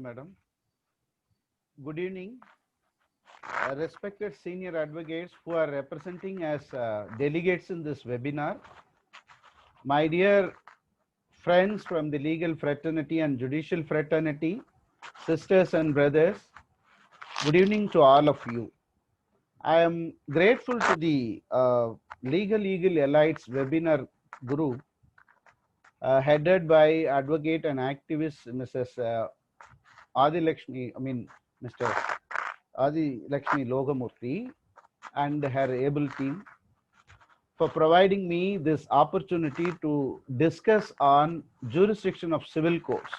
Madam. Good evening, respected senior advocates who are representing as delegates in this webinar. My dear friends from the legal fraternity and judicial fraternity, sisters and brothers, good evening to all of you. I am grateful to the Legal Eagle Elites webinar group headed by advocate and activist Mrs. Adi Lakshmi, Mr. Adi Lakshmi Logamurthy and her able team for providing me this opportunity to discuss on jurisdiction of civil courts.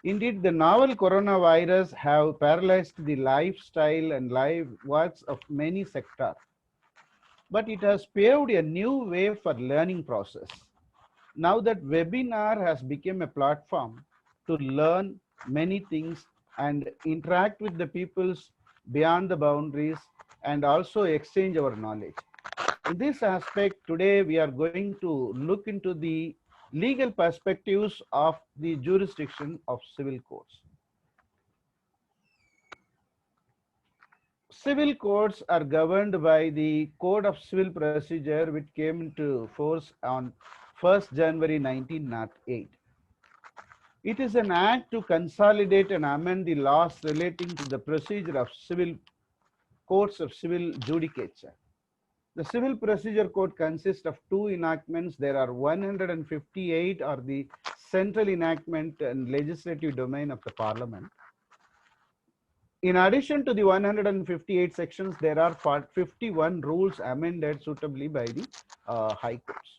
Indeed, the novel coronavirus have paralyzed the lifestyle and life works of many sectors, but it has paved a new way for learning process. Now that webinar has become a platform to learn many things and interact with the peoples beyond the boundaries and also exchange our knowledge. In this aspect, today we are going to look into the legal perspectives of the jurisdiction of civil courts. Civil courts are governed by the Code of Civil Procedure, which came into force on 1st January 1908. It is an act to consolidate and amend the laws relating to the procedure of civil courts of civil judicature. The Civil Procedure Code consists of two enactments. There are 158 are the central enactment and legislative domain of the Parliament. In addition to the 158 sections, there are 51 rules amended suitably by the High Courts.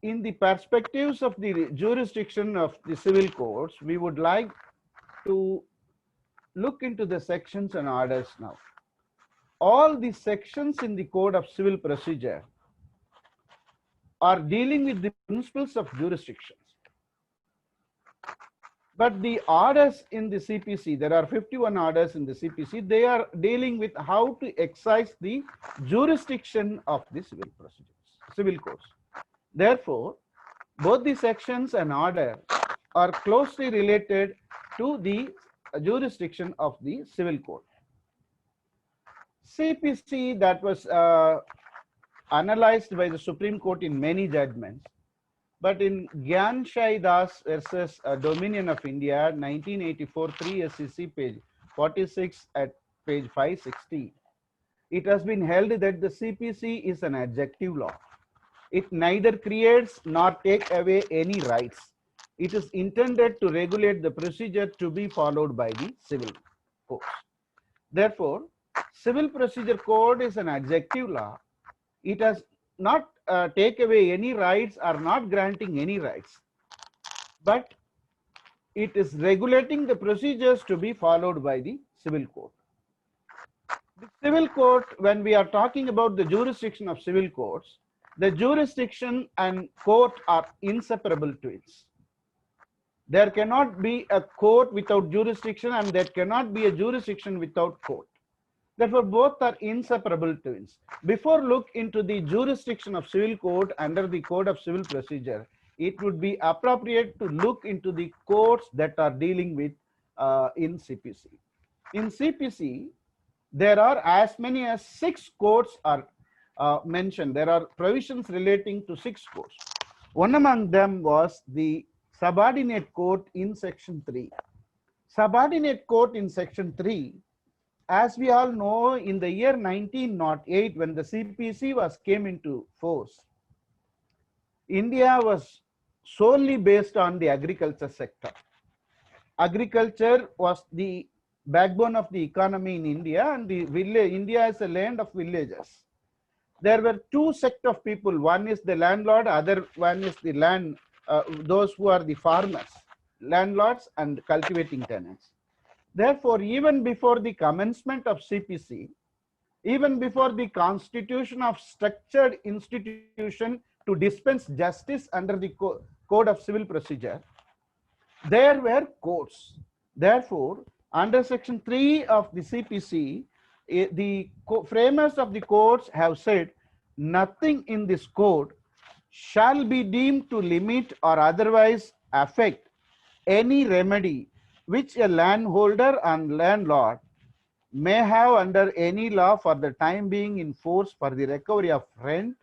In the perspectives of the jurisdiction of the civil courts, we would like to look into the sections and orders now. All the sections in the Code of Civil Procedure are dealing with the principles of jurisdictions. But the orders in the CPC, there are 51 orders in the CPC, they are dealing with how to exercise the jurisdiction of the civil procedures, civil courts. Therefore, both the sections and order are closely related to the jurisdiction of the civil court. CPC that was analyzed by the Supreme Court in many judgments, but in Gyan Shai Das versus Dominion of India, 1984, 3 SCC, page 46 at page 560, it has been held that the CPC is an adjective law. It neither creates nor takes away any rights. It is intended to regulate the procedure to be followed by the civil courts. Therefore, Civil Procedure Code is an adjective law. It has not take away any rights or not granting any rights, but it is regulating the procedures to be followed by the civil court. The civil court, when we are talking about the jurisdiction of civil courts, the jurisdiction and court are inseparable twins. There cannot be a court without jurisdiction, and there cannot be a jurisdiction without court. Therefore, both are inseparable twins. Before look into the jurisdiction of civil court under the Code of Civil Procedure, it would be appropriate to look into the courts that are dealing with in CPC. In CPC, there are as many as 6 courts are mentioned. There are provisions relating to 6 courts. One among them was the subordinate court in section 3. Subordinate court in section 3, as we all know, in the year 1908, when the CPC came into force, India was solely based on the agriculture sector. Agriculture was the backbone of the economy in India, and the village, India is a land of villages. There were 2 sect of people. One is the landlord, other one is the land, those who are the farmers, landlords and cultivating tenants. Therefore, even before the commencement of CPC, even before the constitution of structured institution to dispense justice under the Code of Civil Procedure, there were courts. Therefore, under section 3 of the CPC, the framers of the courts have said nothing in this code shall be deemed to limit or otherwise affect any remedy which a landholder and landlord may have under any law for the time being in force for the recovery of rent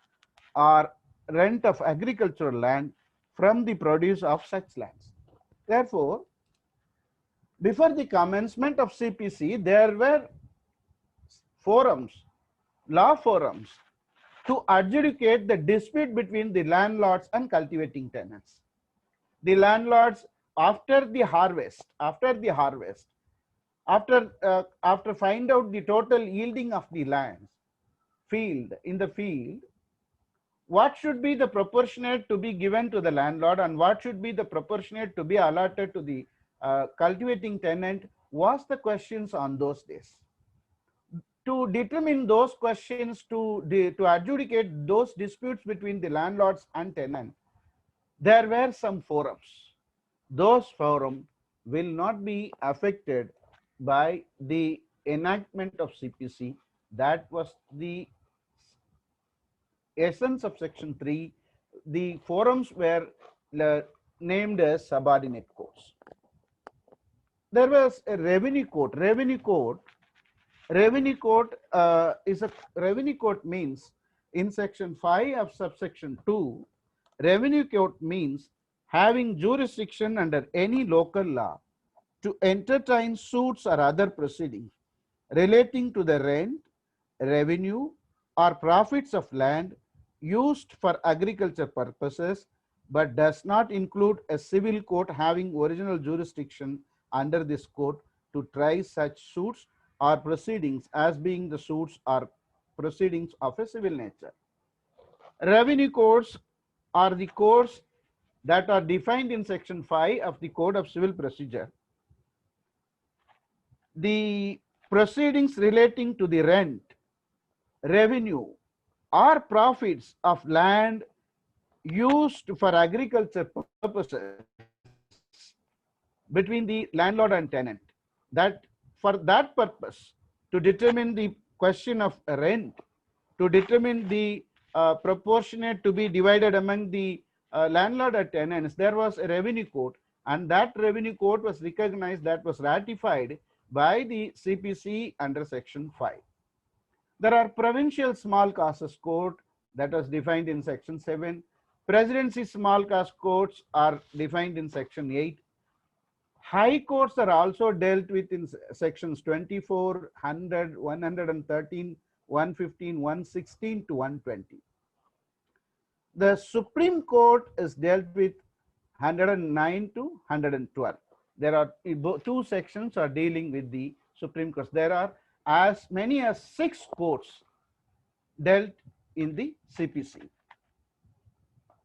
or rent of agricultural land from the produce of such lands. Therefore, before the commencement of CPC, there were forums, law forums, to adjudicate the dispute between the landlords and cultivating tenants. The landlords, after find out the total yielding of the lands in the field, what should be the proportionate to be given to the landlord and what should be the proportionate to be allotted to the cultivating tenant was the questions on those days. To determine those questions, to adjudicate those disputes between the landlords and tenant, there were some forums. Those forums will not be affected by the enactment of CPC. That was the essence of section 3. The forums were named as subordinate courts. There was a revenue court. Revenue court means in section 5 of subsection 2, revenue court means having jurisdiction under any local law to entertain suits or other proceedings relating to the rent, revenue, or profits of land used for agriculture purposes, but does not include a civil court having original jurisdiction under this court to try such suits or proceedings as being the suits or proceedings of a civil nature. Revenue courts are the courts that are defined in section 5 of the Code of Civil Procedure. The proceedings relating to the rent, revenue, or profits of land used for agriculture purposes between the landlord and tenant. That for that purpose, to determine the question of rent, to determine the proportionate to be divided among the landlord and tenants, there was a revenue court, and that revenue court was recognized, that was ratified by the CPC under section 5. There are provincial small causes court that was defined in section 7. Presidency small cause courts are defined in section 8. High courts are also dealt with in sections 24, 100, 113, 115, 116 to 120. The Supreme Court is dealt with 109 to 112. There are two sections are dealing with the Supreme Court. There are as many as 6 courts dealt in the CPC.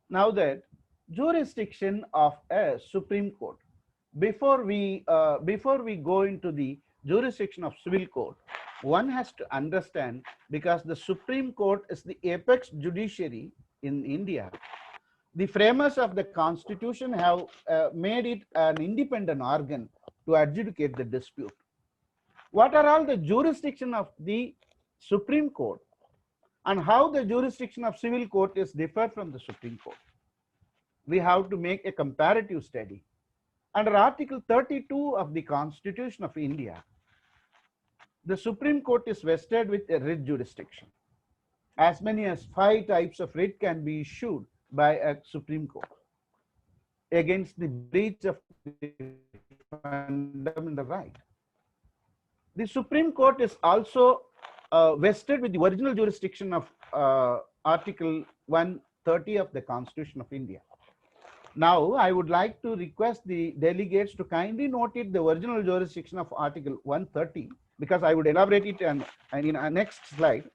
Now that jurisdiction of a Supreme Court, before we go into the jurisdiction of civil court, one has to understand, because the Supreme Court is the apex judiciary in India. The framers of the Constitution have made it an independent organ to adjudicate the dispute. What are all the jurisdiction of the Supreme Court and how the jurisdiction of civil court is different from the Supreme Court? We have to make a comparative study. Under Article 32 of the Constitution of India, the Supreme Court is vested with a writ jurisdiction. As many as 5 types of writ can be issued by a Supreme Court against the breach of the fundamental right. The Supreme Court is also vested with the original jurisdiction of Article 130 of the Constitution of India. Now, I would like to request the delegates to kindly note it, the original jurisdiction of Article 130, because I would elaborate it in our next slide.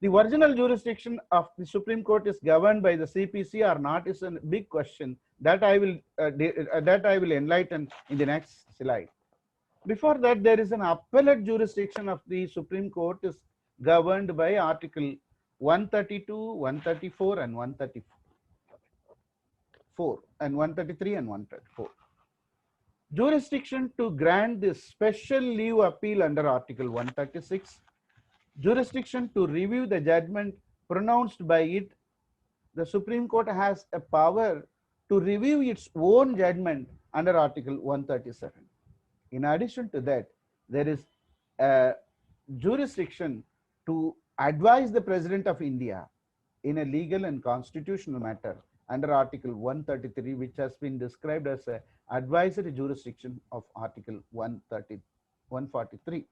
The original jurisdiction of the Supreme Court is governed by the CPC or not is a big question that I will enlighten in the next slide. Before that, there is an appellate jurisdiction of the Supreme Court is governed by Article 132, 134, and 134, and 133 and 134. Jurisdiction to grant the special leave appeal under Article 136. Jurisdiction to review the judgment pronounced by it. The Supreme Court has a power to review its own judgment under Article 137. In addition to that, there is a jurisdiction to advise the President of India in a legal and constitutional matter under Article 133, which has been described as a advisory jurisdiction of Article 143.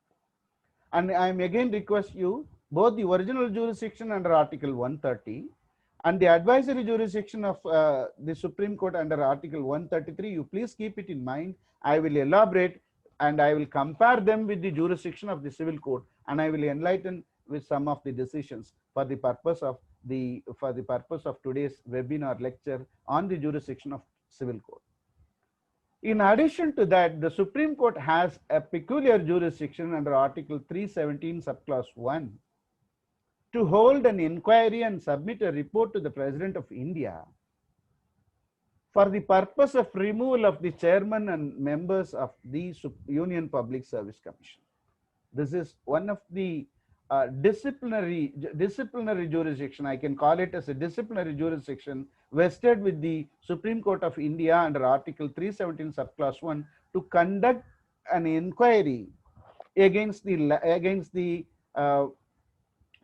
And I am again request you, both the original jurisdiction under Article 130 and the advisory jurisdiction of the Supreme Court under Article 133, you please keep it in mind. I will elaborate and I will compare them with the jurisdiction of the Civil Court, and I will enlighten with some of the decisions for the purpose of today's webinar lecture on the jurisdiction of Civil Court. In addition to that, the Supreme Court has a peculiar jurisdiction under Article 317 subclause 1 to hold an inquiry and submit a report to the President of India for the purpose of removal of the chairman and members of the Union Public Service Commission. This is one of the disciplinary jurisdiction. I can call it as a disciplinary jurisdiction vested with the Supreme Court of India under Article 317 subclause 1 to conduct an inquiry against the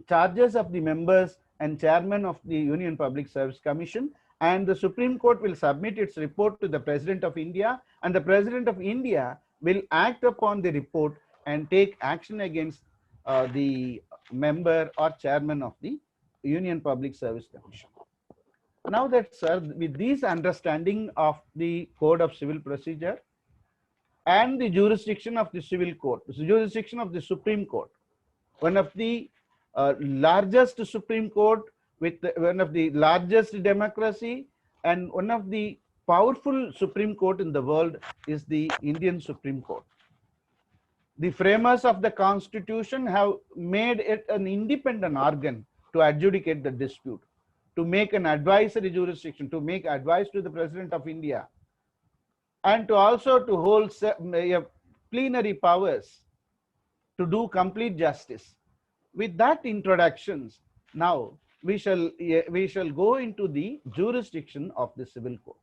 charges of the members and chairman of the Union Public Service Commission, and the Supreme Court will submit its report to the President of India, and the President of India will act upon the report and take action against the member or chairman of the Union Public Service Commission. Now that, sir, with this understanding of the Code of Civil Procedure and the jurisdiction of the Civil Court, the jurisdiction of the Supreme Court, one of the largest Supreme Court with one of the largest democracy and one of the powerful Supreme Court in the world is the Indian Supreme Court. The framers of the Constitution have made it an independent organ to adjudicate the dispute, to make an advisory jurisdiction, to make advice to the President of India, and to also to hold plenary powers to do complete justice. With that introductions, now we shall go into the jurisdiction of the Civil Court.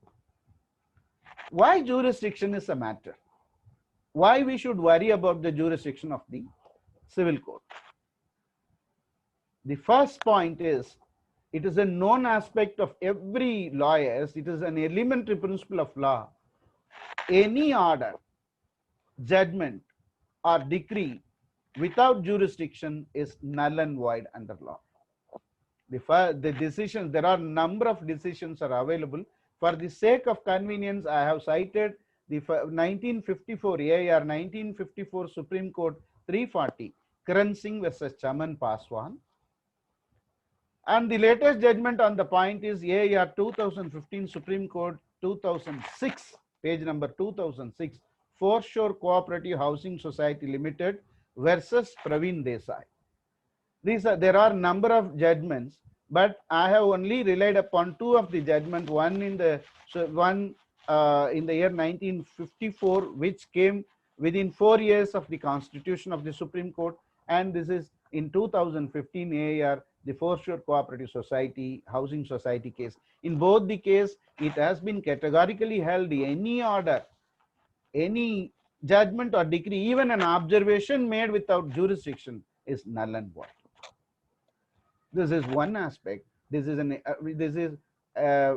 Why jurisdiction is a matter? Why we should worry about the jurisdiction of the Civil Court? The first point is, it is a known aspect of every lawyer. It is an elementary principle of law. Any order, judgment, or decree without jurisdiction is null and void under law. The decisions, there are number of decisions are available. For the sake of convenience, I have cited the 1954 AIR 1954 Supreme Court 340 Karan Singh versus Chaman Paswan, and the latest judgment on the point is AIR 2015 Supreme Court 2006, page number 2006, Foreshore Cooperative Housing Society Limited versus Praveen Desai. There are number of judgments, but I have only relied upon two of the judgment. One in the year 1954, which came within 4 years of the Constitution of the Supreme Court, and this is in 2015 AIR, the Foreshore Cooperative Society Housing Society case. In both the case, it has been categorically held any order, any judgment or decree, even an observation made without jurisdiction is null and void. This is one aspect. This is a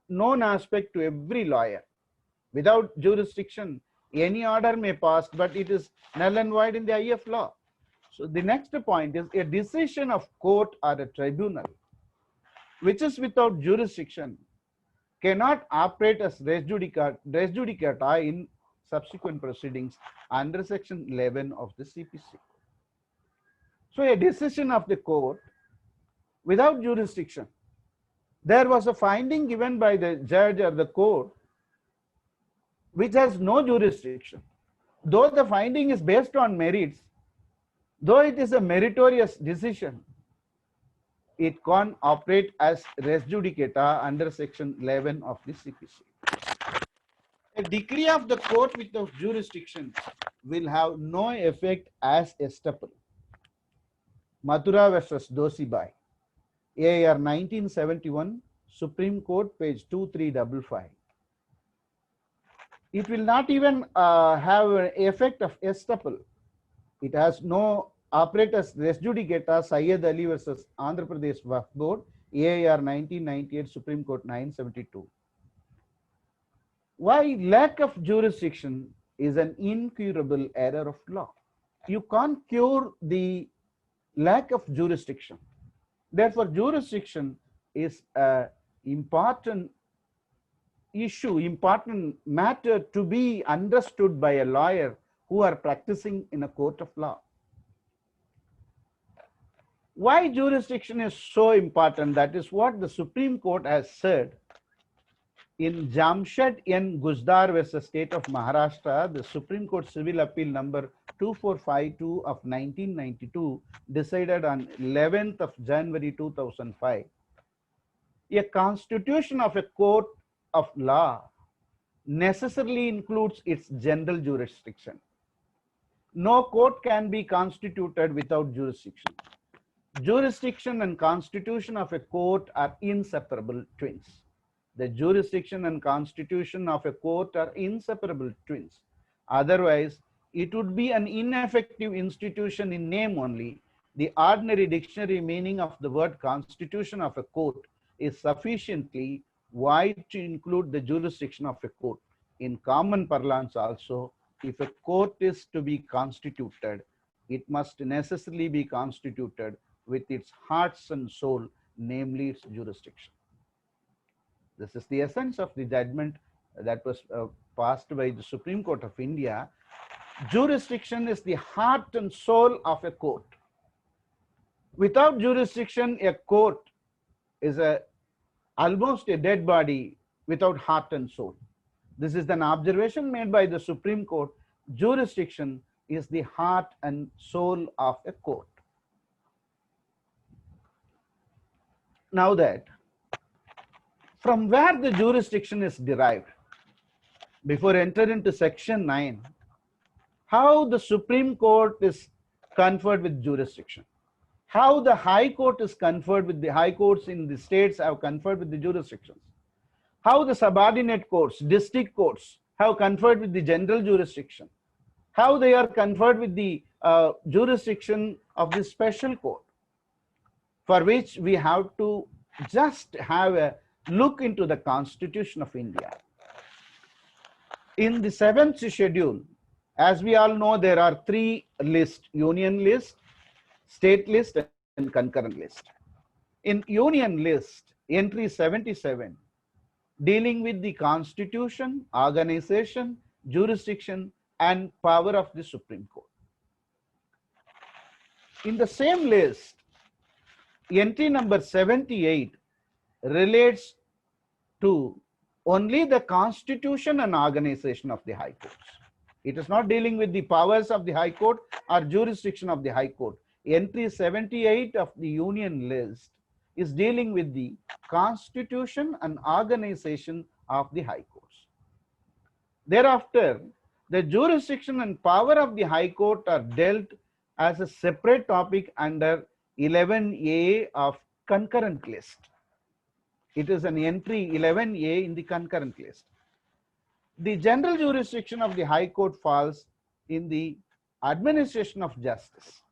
known aspect to every lawyer. Without jurisdiction, any order may pass, but it is null and void in the eye of law. So the next point is, a decision of court or a tribunal which is without jurisdiction cannot operate as res judicata in subsequent proceedings under section 11 of the CPC. So a decision of the court without jurisdiction, there was a finding given by the judge or the court which has no jurisdiction. Though the finding is based on merits, though it is a meritorious decision, it can't operate as res judicata under section 11 of the CPC. A decree of the court without jurisdiction will have no effect as estoppel. Mathura versus Dosibai, AIR 1971, Supreme Court, page 2355. It will not even have an effect of estoppel. It has no operators res judicata. Syed Ali versus Andhra Pradesh Waqf Board, AIR 1998, Supreme Court 972. Why lack of jurisdiction is an incurable error of law. You can't cure the lack of jurisdiction. Therefore, jurisdiction is an important issue, important matter to be understood by a lawyer who are practicing in a court of law. Why jurisdiction is so important? That is what the Supreme Court has said in Jamshed N. Guzdar versus State of Maharashtra. The Supreme Court Civil Appeal number 2452 of 1992, decided on 11th of January 2005. A constitution of a court of law necessarily includes its general jurisdiction. No court can be constituted without jurisdiction. Jurisdiction and constitution of a court are inseparable twins. The jurisdiction and constitution of a court are inseparable twins. Otherwise, it would be an ineffective institution in name only. The ordinary dictionary meaning of the word constitution of a court is sufficiently wide to include the jurisdiction of a court. In common parlance also, if a court is to be constituted, it must necessarily be constituted with its hearts and soul, namely its jurisdiction. This is the essence of the judgment that was passed by the Supreme Court of India. Jurisdiction is the heart and soul of a court. Without jurisdiction, a court is almost a dead body without heart and soul. This is an observation made by the Supreme Court. Jurisdiction is the heart and soul of a court. Now that, from where the jurisdiction is derived, before entering into section 9, how the Supreme Court is conferred with jurisdiction, how the High Court is conferred with the High Courts in the states have conferred with the jurisdictions, how the subordinate courts, district courts have conferred with the general jurisdiction, how they are conferred with the jurisdiction of the special court, for which we have to just have a look into the Constitution of India. In the 7th schedule, as we all know, there are 3 lists: union list, state list, and concurrent list. In union list, entry 77, dealing with the constitution, organization, jurisdiction, and power of the Supreme Court. In the same list, entry number 78 relates to only the constitution and organization of the High Courts. It is not dealing with the powers of the High Court or jurisdiction of the High Court. Entry 78 of the union list is dealing with the constitution and organization of the High Courts. Thereafter, the jurisdiction and power of the High Court are dealt as a separate topic under 11A of concurrent list. It is an entry 11A in the concurrent list. The general jurisdiction of the High Court falls in the administration of justice.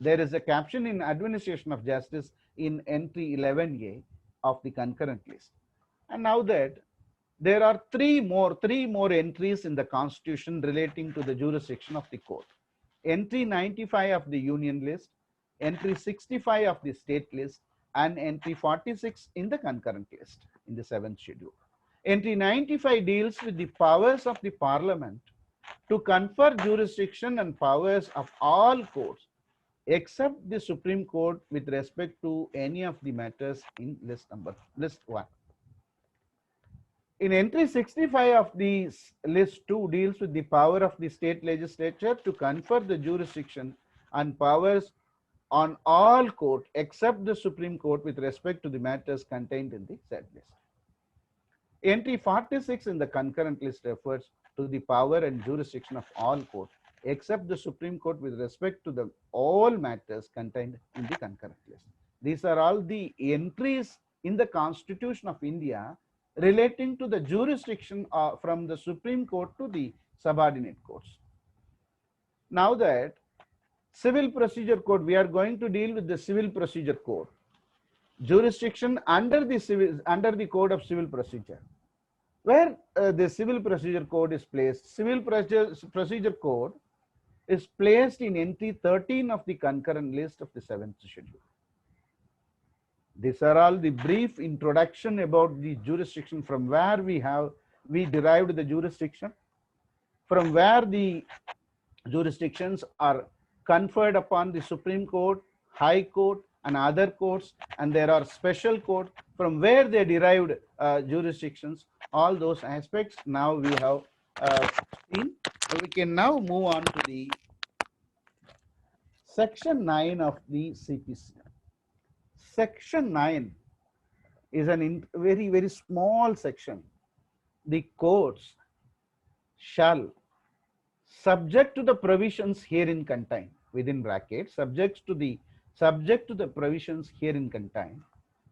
There is a caption in administration of justice in entry 11A of the concurrent list. And now that there are three more entries in the Constitution relating to the jurisdiction of the court. Entry 95 of the union list, entry 65 of the state list, and entry 46 in the concurrent list in the 7th schedule. Entry 95 deals with the powers of the Parliament to confer jurisdiction and powers of all courts except the Supreme Court with respect to any of the matters in list 1. In entry 65 of the list 2 deals with the power of the state legislature to confer the jurisdiction and powers on all courts except the Supreme Court with respect to the matters contained in the said list. Entry 46 in the concurrent list refers to the power and jurisdiction of all courts except the Supreme Court with respect to the all matters contained in the concurrent list. These are all the entries in the Constitution of India relating to the jurisdiction from the Supreme Court to the subordinate courts. Now that Civil Procedure Code, we are going to deal with the Civil Procedure Code. Jurisdiction under the Code of Civil Procedure. Where the Civil Procedure Code is placed, Civil Procedure Code is placed in entry 13 of the concurrent list of the 7th schedule. These are all the brief introduction about the jurisdiction, from where we derived the jurisdiction, from where the jurisdictions are conferred upon the Supreme Court, High Court, and other courts, and there are special courts from where they derived jurisdictions. All those aspects now we have seen. We can now move on to the section 9 of the CPC. Section 9 is an very small section. The courts shall, subject to the provisions herein contained, within brackets, subject to the provisions herein contained,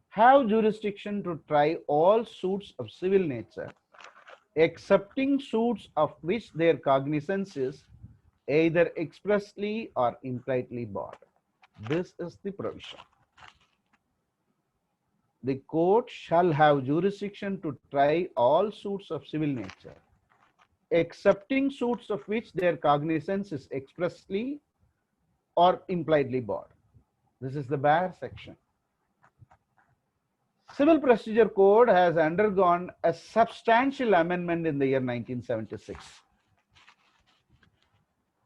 have jurisdiction to try all suits of civil nature, excepting suits of which their cognizance is either expressly or impliedly barred. This is the provision. The court shall have jurisdiction to try all suits of civil nature, excepting suits of which their cognizance is expressly or impliedly barred. This is the bare section. Civil Procedure Code has undergone a substantial amendment in the year 1976.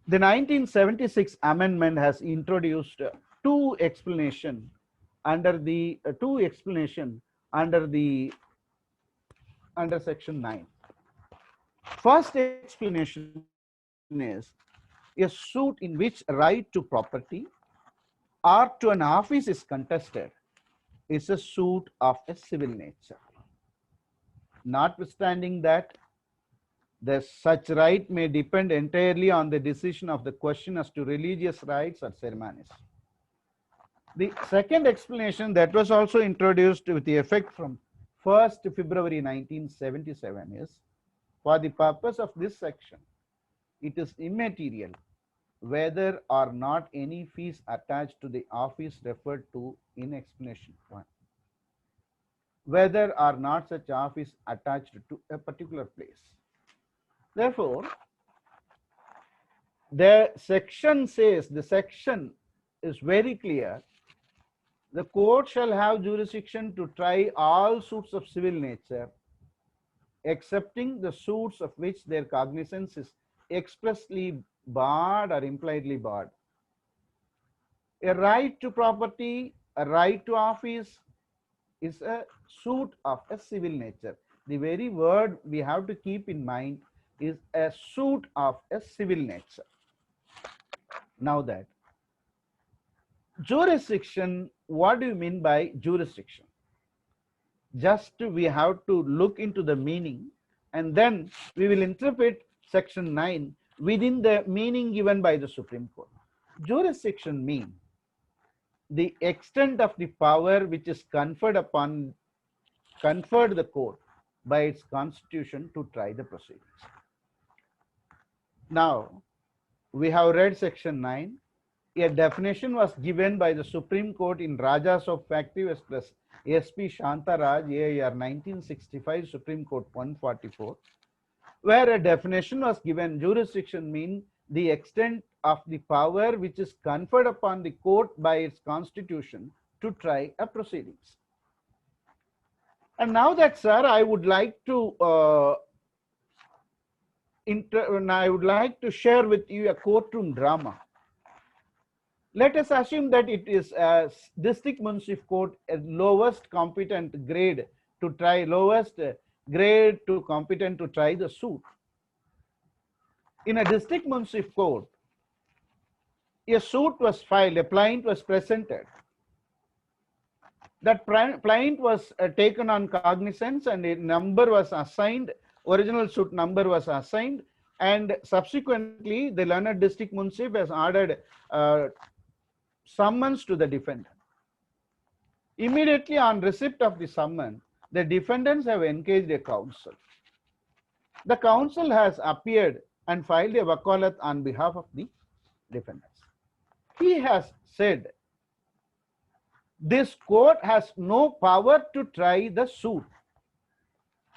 The 1976 amendment has introduced two explanations under section 9. First explanation is a suit in which right to property or to an office is contested is a suit of a civil nature. Notwithstanding that, such right may depend entirely on the decision of the question as to religious rites or ceremonies. The second explanation that was also introduced with the effect from 1st February 1977 is, for the purpose of this section, it is immaterial whether or not any fees attached to the office referred to in explanation 1, whether or not such office attached to a particular place. Therefore, the section is very clear. The court shall have jurisdiction to try all suits of civil nature, excepting the suits of which their cognizance is expressly barred or impliedly barred. A right to property, a right to office is a suit of a civil nature. The very word we have to keep in mind is a suit of a civil nature. Now that jurisdiction, what do you mean by jurisdiction? Just we have to look into the meaning, and then we will interpret section 9 within the meaning given by the Supreme Court. Jurisdiction means the extent of the power which is conferred the court by its constitution to try the proceedings. Now, we have read section 9. A definition was given by the Supreme Court in Rajas of Factive Express SP Shantaraj AIR 1965 Supreme Court 144, where a definition was given. Jurisdiction means the extent of the power which is conferred upon the court by its constitution to try a proceedings. And now that, sir, I would like to share with you a courtroom drama. Let us assume that it is a district municipal court, a lowest competent grade to try, competent to try the suit. In a district municipal court, a suit was filed, a plaint was presented. That plaint was taken on cognizance and a number was assigned, original suit number was assigned, and subsequently the learned district municipal has ordered summons to the defendant. Immediately on receipt of the summons, the defendants have engaged a counsel. The counsel has appeared and filed a wakalat on behalf of the defendants. He has said this court has no power to try the suit.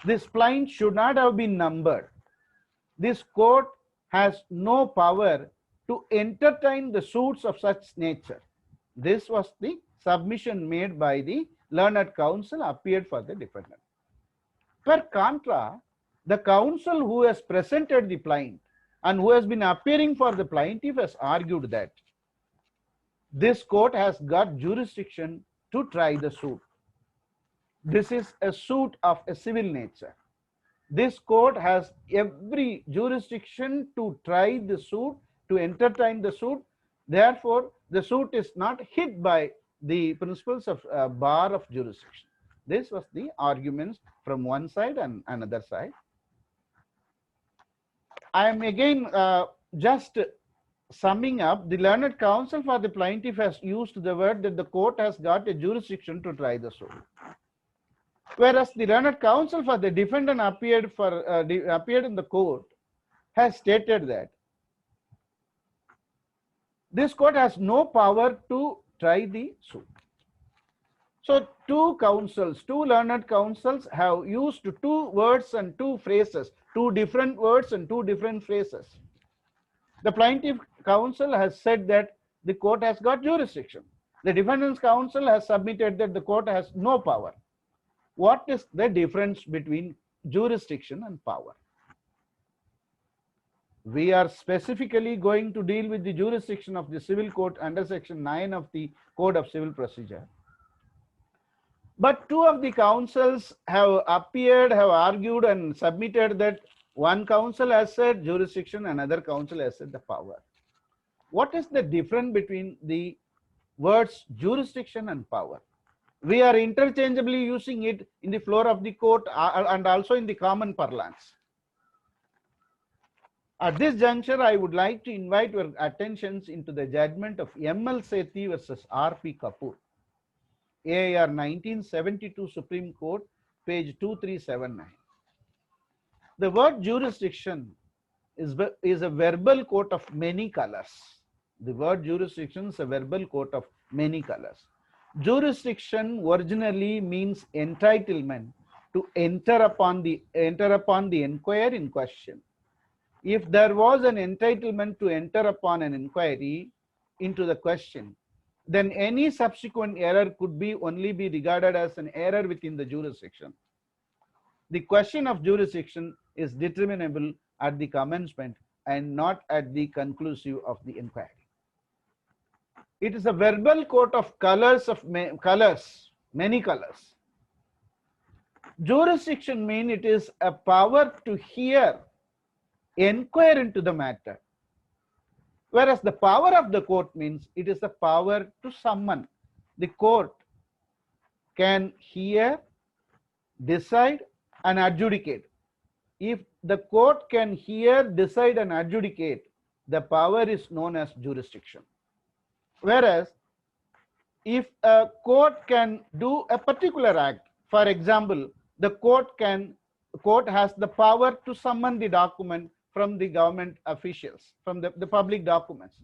This plaint should not have been numbered. This court has no power to entertain the suits of such nature. This was the submission made by the learned counsel appeared for the defendant. Per contra, the counsel who has presented the plaint and who has been appearing for the plaintiff has argued that this court has got jurisdiction to try the suit. This is a suit of a civil nature. This court has every jurisdiction to try the suit, to entertain the suit. Therefore, the suit is not hit by the principles of bar of jurisdiction. This was the arguments from one side and another side. I am again just summing up. The learned counsel for the plaintiff has used the word that the court has got a jurisdiction to try the suit, whereas the learned counsel for the defendant appeared in the court has stated that this court has no power to try the suit. So two learned counsels have used two words and two phrases, two different words and two different phrases. The plaintiff counsel has said that the court has got jurisdiction. The defendant's counsel has submitted that the court has no power. What is the difference between jurisdiction and power? We are specifically going to deal with the jurisdiction of the civil court under section 9 of the Code of Civil Procedure. But two of the counsels have appeared, have argued and submitted that one counsel has said jurisdiction, another counsel has said the power. What is the difference between the words jurisdiction and power? We are interchangeably using it in the floor of the court and also in the common parlance. At this juncture, I would like to invite your attentions into the judgment of M.L. Sethi versus R.P. Kapoor, AIR 1972 Supreme Court, page 2379. The word jurisdiction is a verbal coat of many colors. The word jurisdiction is a verbal coat of many colors. Jurisdiction originally means entitlement to enter upon the inquiry in question. If there was an entitlement to enter upon an inquiry into the question, then any subsequent error could only be regarded as an error within the jurisdiction. The question of jurisdiction is determinable at the commencement and not at the conclusive of the inquiry. It is a verbal coat of many colors. Jurisdiction means it is a power to hear, inquire into the matter. Whereas the power of the court means it is the power to summon. The court can hear, decide, and adjudicate. If the court can hear, decide, and adjudicate, the power is known as jurisdiction. Whereas if a court can do a particular act, for example, the court has the power to summon the document from the government officials, from the public documents.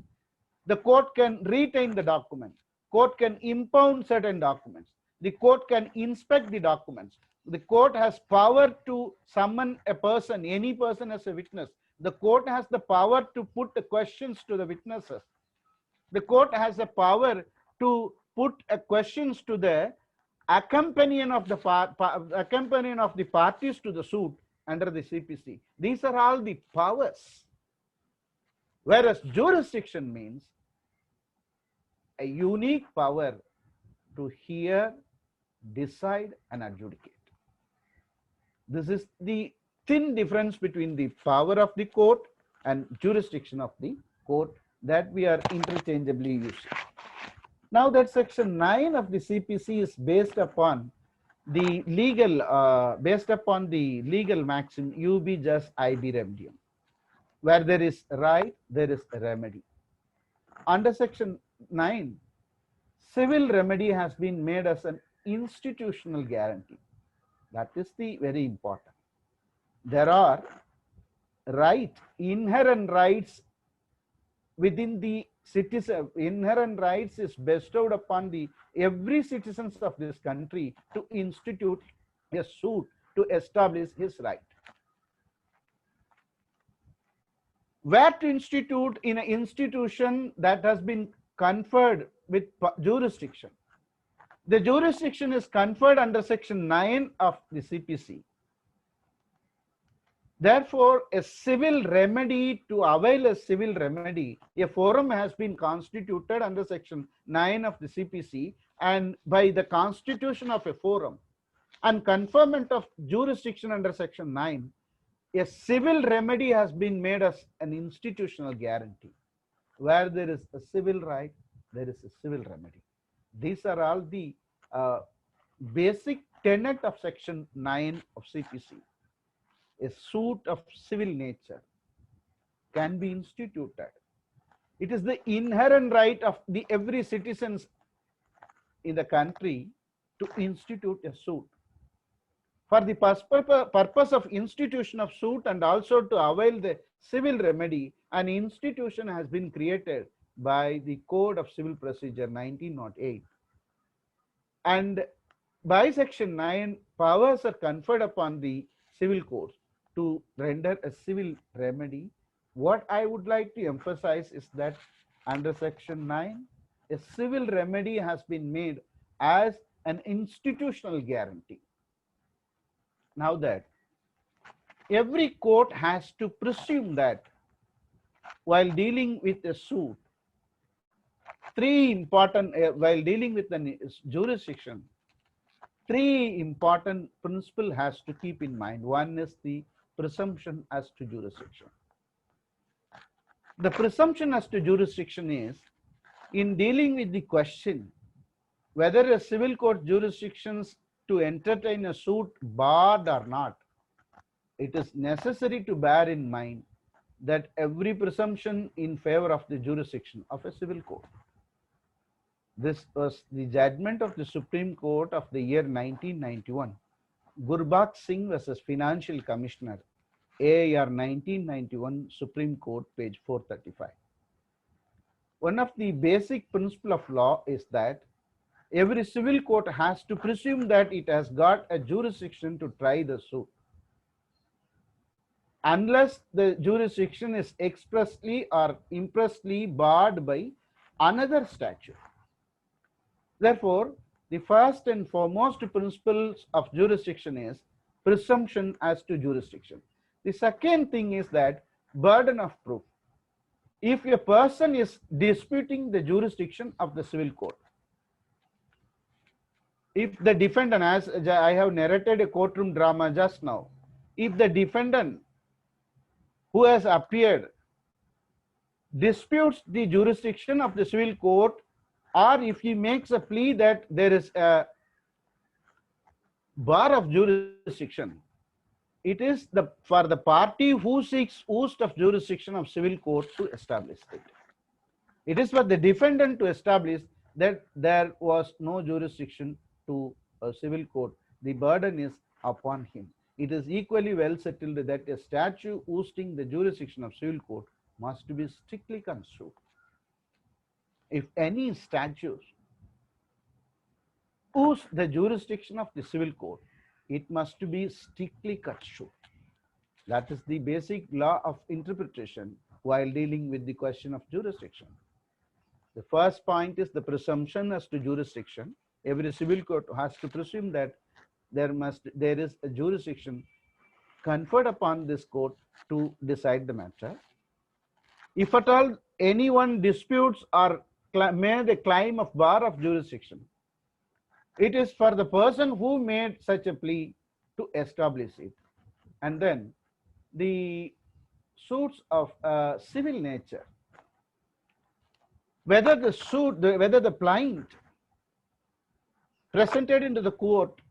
The court can retain the document. Court can impound certain documents. The court can inspect the documents. The court has power to summon a person, any person as a witness. The court has the power to put the questions to the witnesses. The court has the power to put questions to the accompanying of the parties to the suit under the CPC. These are all the powers. Whereas jurisdiction means a unique power to hear, decide, and adjudicate. This is the thin difference between the power of the court and jurisdiction of the court that we are interchangeably using. Now that section 9 of the CPC is based upon the legal maxim ubi jus ibi remedium, where there is right, there is a remedy. Under section 9, civil remedy has been made as an institutional guarantee. That is the very important. There are inherent rights within the citizen. Inherent rights is bestowed upon the every citizens of this country to institute a suit to establish his right. Where to institute? In an institution that has been conferred with jurisdiction. The jurisdiction is conferred under section 9 of the CPC. Therefore, a civil remedy, to avail a civil remedy, a forum has been constituted under section 9 of the CPC, and by the constitution of a forum and conferment of jurisdiction under section 9, a civil remedy has been made as an institutional guarantee. Where there is a civil right, there is a civil remedy. These are all the basic tenet of section 9 of CPC. A suit of civil nature can be instituted. It is the inherent right of the every citizens in the country to institute a suit. For the purpose of institution of suit and also to avail the civil remedy, an institution has been created by the Code of Civil Procedure 1908. And by section 9, powers are conferred upon the civil courts to render a civil remedy. What I would like to emphasize is that under section 9, a civil remedy has been made as an institutional guarantee. Now that every court has to presume that while dealing with a suit, while dealing with the jurisdiction, three important principles has to keep in mind. One is the presumption as to jurisdiction. The presumption as to jurisdiction is in dealing with the question whether a civil court jurisdictions to entertain a suit barred or not, it is necessary to bear in mind that every presumption in favor of the jurisdiction of a civil court. This was the judgment of the Supreme Court of the year 1991. Gurbakh Singh versus Financial Commissioner, AIR 1991, Supreme Court, page 435. One of the basic principles of law is that every civil court has to presume that it has got a jurisdiction to try the suit, unless the jurisdiction is expressly or impressly barred by another statute. Therefore, the first and foremost principles of jurisdiction is presumption as to jurisdiction. The second thing is that burden of proof. If a person is disputing the jurisdiction of the civil court, if the defendant, as I have narrated a courtroom drama just now, if the defendant who has appeared disputes the jurisdiction of the civil court, or if he makes a plea that there is a bar of jurisdiction, it is for the party who seeks oust of jurisdiction of civil court to establish it. It is for the defendant to establish that there was no jurisdiction to a civil court. The burden is upon him. It is equally well settled that a statute ousting the jurisdiction of civil court must be strictly construed. If any statute ousts the jurisdiction of the civil court, it must be strictly construed. That is the basic law of interpretation while dealing with the question of jurisdiction. The first point is the presumption as to jurisdiction. Every civil court has to presume that there is a jurisdiction conferred upon this court to decide the matter. If at all anyone disputes or made a claim of bar of jurisdiction, it is for the person who made such a plea to establish it. And then the suits of civil nature, whether the plaint presented into the court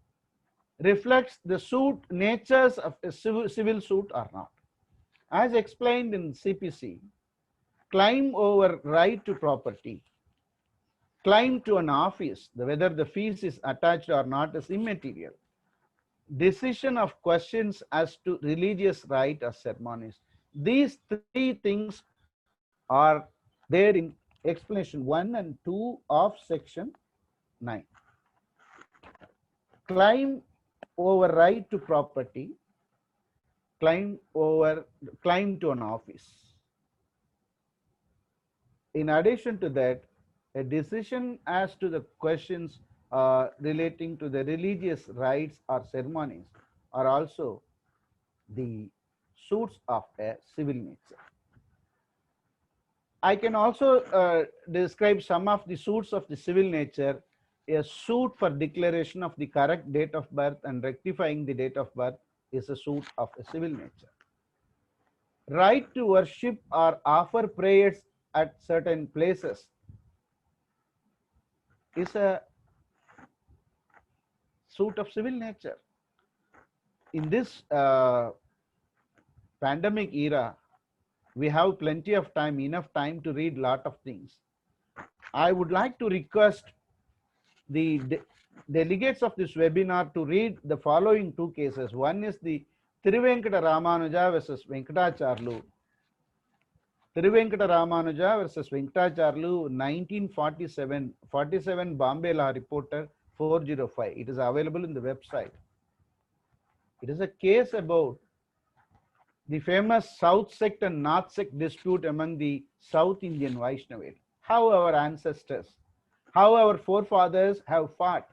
reflects the suit natures of a civil suit or not. As explained in CPC, claim over right to property, claim to an office, whether the fees is attached or not, is immaterial. decision of questions as to religious right or ceremonies. These three things are there in explanation 1 and 2 of section 9. Claim over right to property, claim to an office. In addition to that, a decision as to the questions relating to the religious rites or ceremonies are also the suits of a civil nature. I can also describe some of the suits of the civil nature. A suit for declaration of the correct date of birth and rectifying the date of birth is a suit of a civil nature. Right to worship or offer prayers at certain places is a suit of civil nature. In this pandemic era, we have plenty of time, enough time to read lot of things. I would like to request the delegates of this webinar to read the following two cases. One is the Thiruvenkata Ramanuja versus Venkatacharlu. Thiruvenkata Ramanuja versus Venkatacharlu, 1947 Bombay Law Reporter 405. It is available in the website. It is a case about the famous South sect and North sect dispute among the South Indian Vaishnavis. How our ancestors, how our forefathers have fought,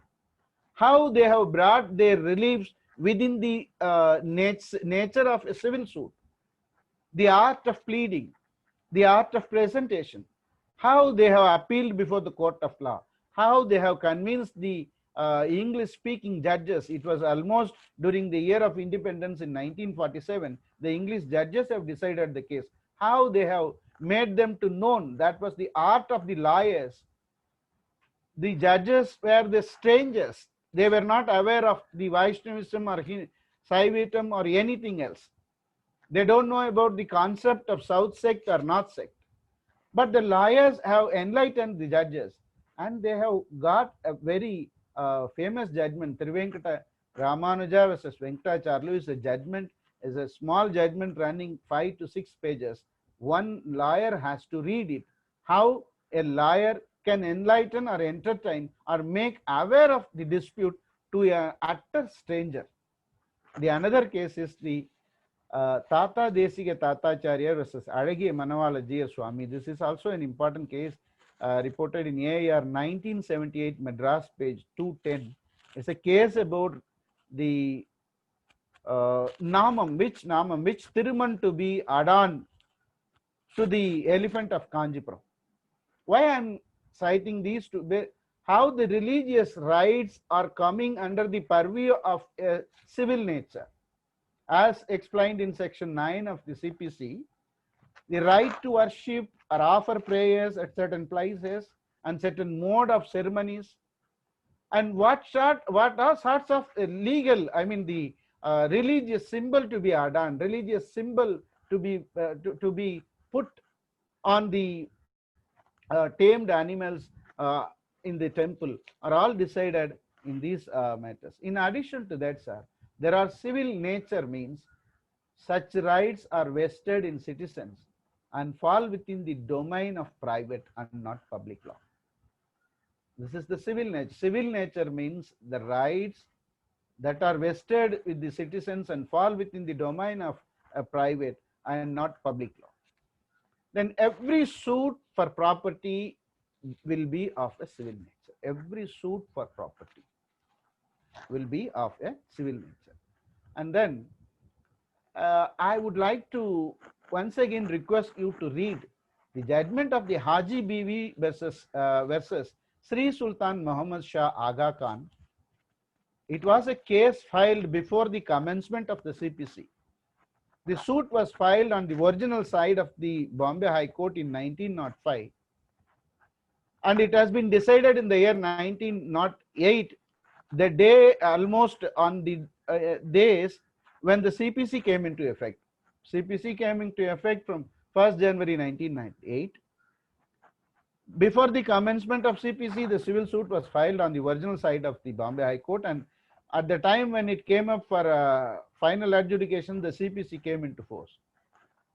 how they have brought their reliefs within the nature of a civil suit, the art of pleading, the art of presentation, how they have appealed before the court of law, how they have convinced the English-speaking judges. It was almost during the year of independence in 1947, the English judges have decided the case, how they have made them to known. That was the art of the lawyers. The judges were the strangers. They were not aware of the Vaishnavism or Saivitam or anything else. They don't know about the concept of South sect or North sect. But the lawyers have enlightened the judges, and they have got a very famous judgment. Thiruvenkata Ramanuja versus Venkatacharlu is a judgment, is a small judgment running 5 to 6 pages. One lawyer has to read it. How a lawyer can enlighten or entertain or make aware of the dispute to an utter stranger. The another case is the Tata Desiga Tatacharya versus Alagiya Manavala G. Swami. This is also an important case reported in AIR 1978 Madras, page 210. It's a case about the namam, which Thiruman to be adan to the elephant of Kanjipuram. Why I'm citing these two? How the religious rights are coming under the purview of a civil nature. As explained in section 9 of the CPC, the right to worship or offer prayers at certain places and certain mode of ceremonies, and what are sorts of legal, I mean the religious symbol to be adorned, religious symbol to be put on the tamed animals in the temple are all decided in these matters. In addition to that, sir, there are civil nature means such rights are vested in citizens and fall within the domain of private and not public law. This is the civil nature. Civil nature means the rights that are vested with the citizens and fall within the domain of a private and not public law. Then every suit for property will be of a civil nature. Every suit for property will be of a civil nature. And then I would like to once again request you to read the judgment of the Haji Bibi versus Sri Sultan Muhammad Shah Aga Khan. It was a case filed before the commencement of the CPC. The suit was filed on the original side of the Bombay High Court in 1905, and it has been decided in the year 1908, the day almost on the days when the CPC came into effect. CPC came into effect from 1st January 1998. Before the commencement of CPC, the civil suit was filed on the original side of the Bombay High Court, and At the time when it came up for final adjudication, the CPC came into force.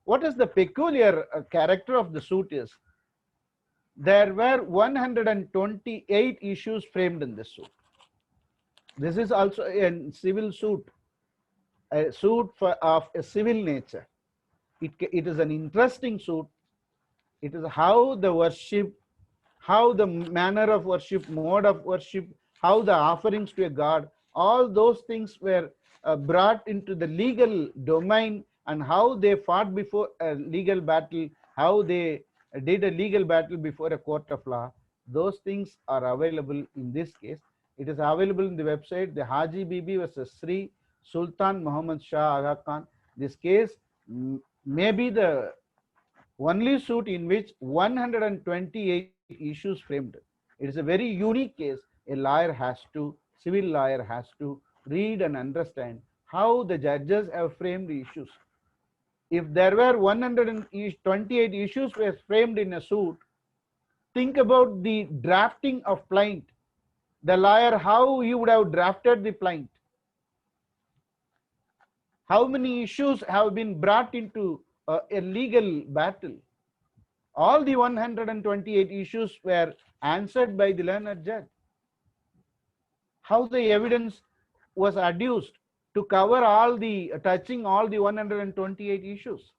What is the peculiar character of the suit is, there were 128 issues framed in this suit. This is also a civil suit, a suit of a civil nature. It is an interesting suit. It is how the worship, how the manner of worship, mode of worship, how the offerings to a god, all those things were brought into the legal domain, and how they fought before a legal battle, how they did a legal battle before a court of law. Those things are available in this case. It is available in the website, the Haji Bibi versus Sri Sultan Muhammad Shah Aga Khan. This case may be the only suit in which 128 issues framed. It is a very unique case. A lawyer has to, civil lawyer has to read and understand how the judges have framed the issues. If there were 128 issues were framed in a suit, think about the drafting of plaint. The lawyer, how he would have drafted the plaint. How many issues have been brought into a legal battle? All the 128 issues were answered by the learned judge. How the evidence was adduced to cover all the, touching all the 128 issues.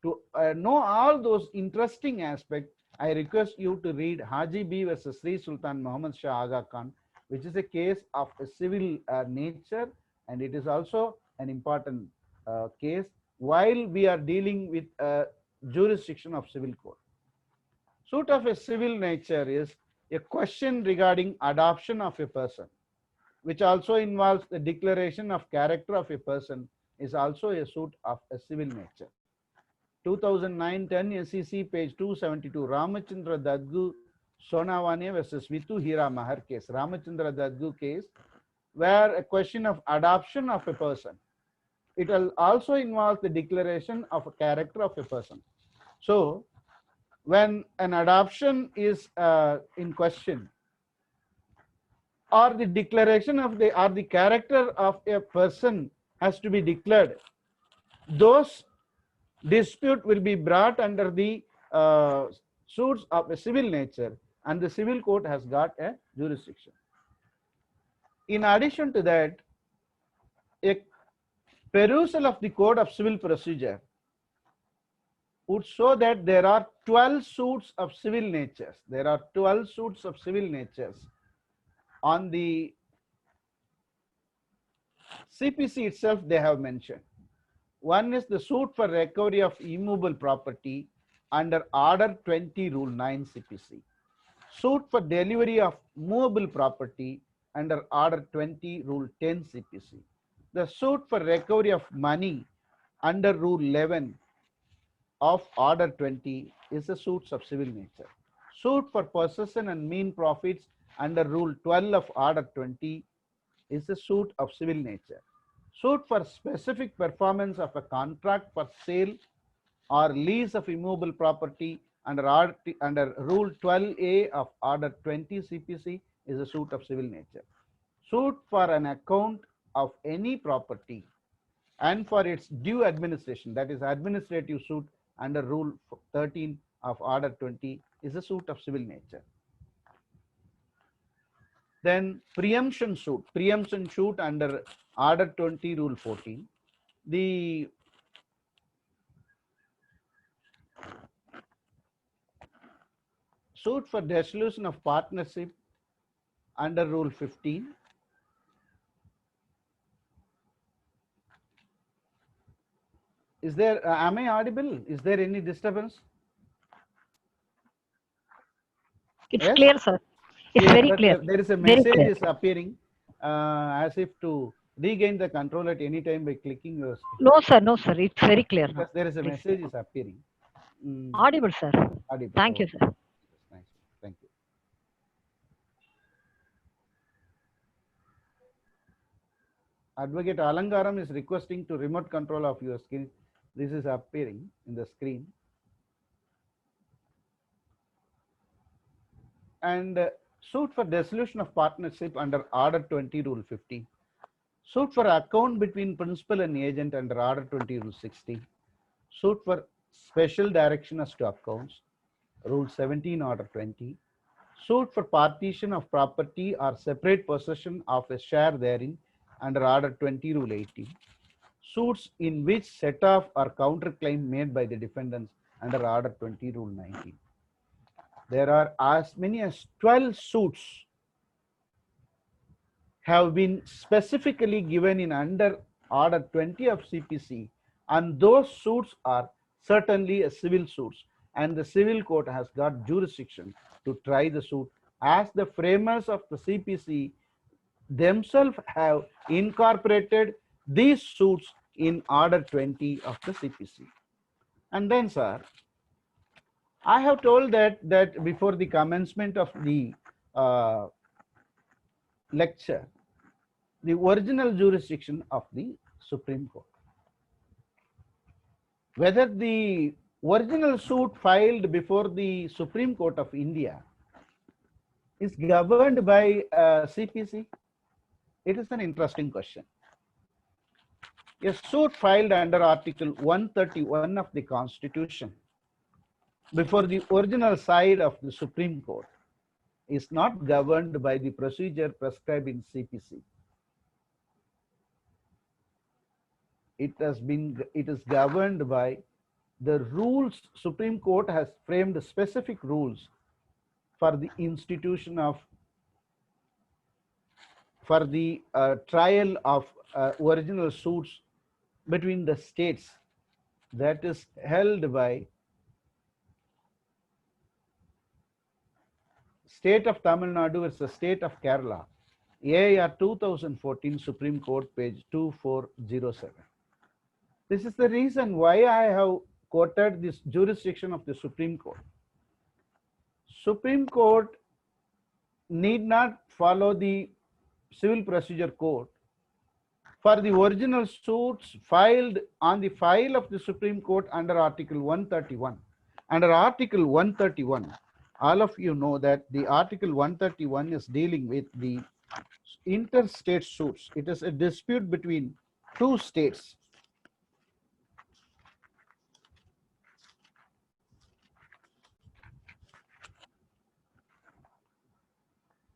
To know all those interesting aspects, I request you to read Haji B versus Sri Sultan Muhammad Shah Aga Khan, which is a case of a civil nature, and it is also an important case while we are dealing with jurisdiction of civil court. Suit of a civil nature is a question regarding adoption of a person, which also involves the declaration of character of a person, is also a suit of a civil nature. 2009-10 SEC page 272, Ramachandra Dadgu Sonawane versus Vitu Hira Mahar case, Ramachandra Dadgu case, where a question of adoption of a person. It will also involve the declaration of a character of a person. So, when an adoption is in question, or the declaration of the, or the character of a person has to be declared, those dispute will be brought under the suits of a civil nature, and the civil court has got a jurisdiction. In addition to that, a perusal of the code of civil procedure would show that there are 12 suits of civil natures. There are 12 suits of civil natures. On the CPC itself, they have mentioned. One is the suit for recovery of immovable property under Order 20 Rule 9 CPC. Suit for delivery of movable property under Order 20 Rule 10 CPC. The suit for recovery of money under Rule 11 of Order 20 is a suit of civil nature. Suit for possession and mean profits under Rule 12 of Order 20 is a suit of civil nature. Suit for specific performance of a contract for sale or lease of immovable property under Rule 12A of Order 20 CPC is a suit of civil nature. Suit for an account of any property and for its due administration, that is administrative suit under Rule 13 of Order 20 is a suit of civil nature. Then preemption suit under Order 20 Rule 14. The suit for dissolution of partnership under Rule 15. Is there, am I audible? Is there any disturbance? It's clear, sir. It's very clear. There is a message is appearing as if to regain the control at any time by clicking your screen. No, sir. No, sir. It's very clear. Because there is a message is appearing. Audible, sir. Audible. Thank you, sir. Nice. Thank you. Advocate Alangaram is requesting to remote control of your screen. This is appearing in the screen. And suit for dissolution of partnership under Order 20 Rule 15. Suit for account between principal and agent under Order 20 Rule 60. Suit for special direction as to accounts, Rule 17 Order 20. Suit for partition of property or separate possession of a share therein under Order 20 Rule 18. Suits in which set off or counterclaim made by the defendants under Order 20 Rule 19. There are as many as 12 suits have been specifically given in under Order 20 of CPC, and those suits are certainly a civil suits, and the civil court has got jurisdiction to try the suit, as the framers of the CPC themselves have incorporated these suits in Order 20 of the CPC. And then, sir, I have told that before the commencement of the lecture, the original jurisdiction of the Supreme Court. Whether the original suit filed before the Supreme Court of India is governed by CPC, it is an interesting question. A suit filed under Article 131 of the Constitution before the original side of the Supreme Court is not governed by the procedure prescribed in CPC. It is governed by the rules. Supreme Court has framed specific rules for the institution of, for the trial of original suits between the states, that is held by State of Tamil Nadu versus State of Kerala, AIR 2014, Supreme Court, page 2407. This is the reason why I have quoted this jurisdiction of the Supreme Court. Supreme Court need not follow the Civil Procedure Code for the original suits filed on the file of the Supreme Court under Article 131. Under Article 131, all of you know that the Article 131 is dealing with the interstate suits. It is a dispute between two states.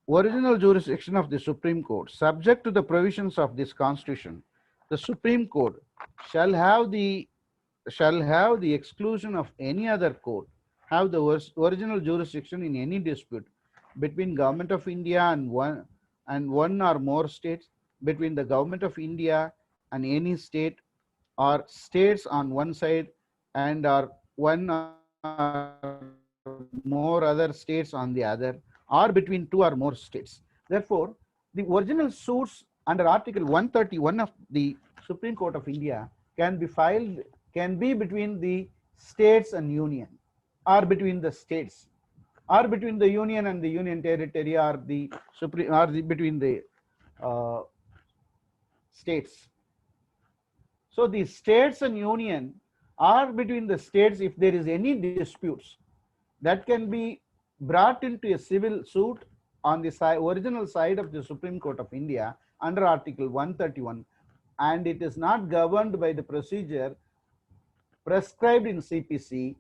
Original jurisdiction of the Supreme Court. Subject to the provisions of this Constitution, the Supreme Court shall have the exclusion of any other court have the original jurisdiction in any dispute between Government of India and one or more states, between the Government of India and any state, or states on one side and or one or more other states on the other, or between two or more states. Therefore, the original suits under Article 131 of the Supreme Court of India can be between the states and union, or between the states, or between the union and the union territory, or the supreme, or between the states. So the states and union, or between the states, if there is any disputes, that can be brought into a civil suit on the original side of the Supreme Court of India under Article 131, and it is not governed by the procedure prescribed in CPC,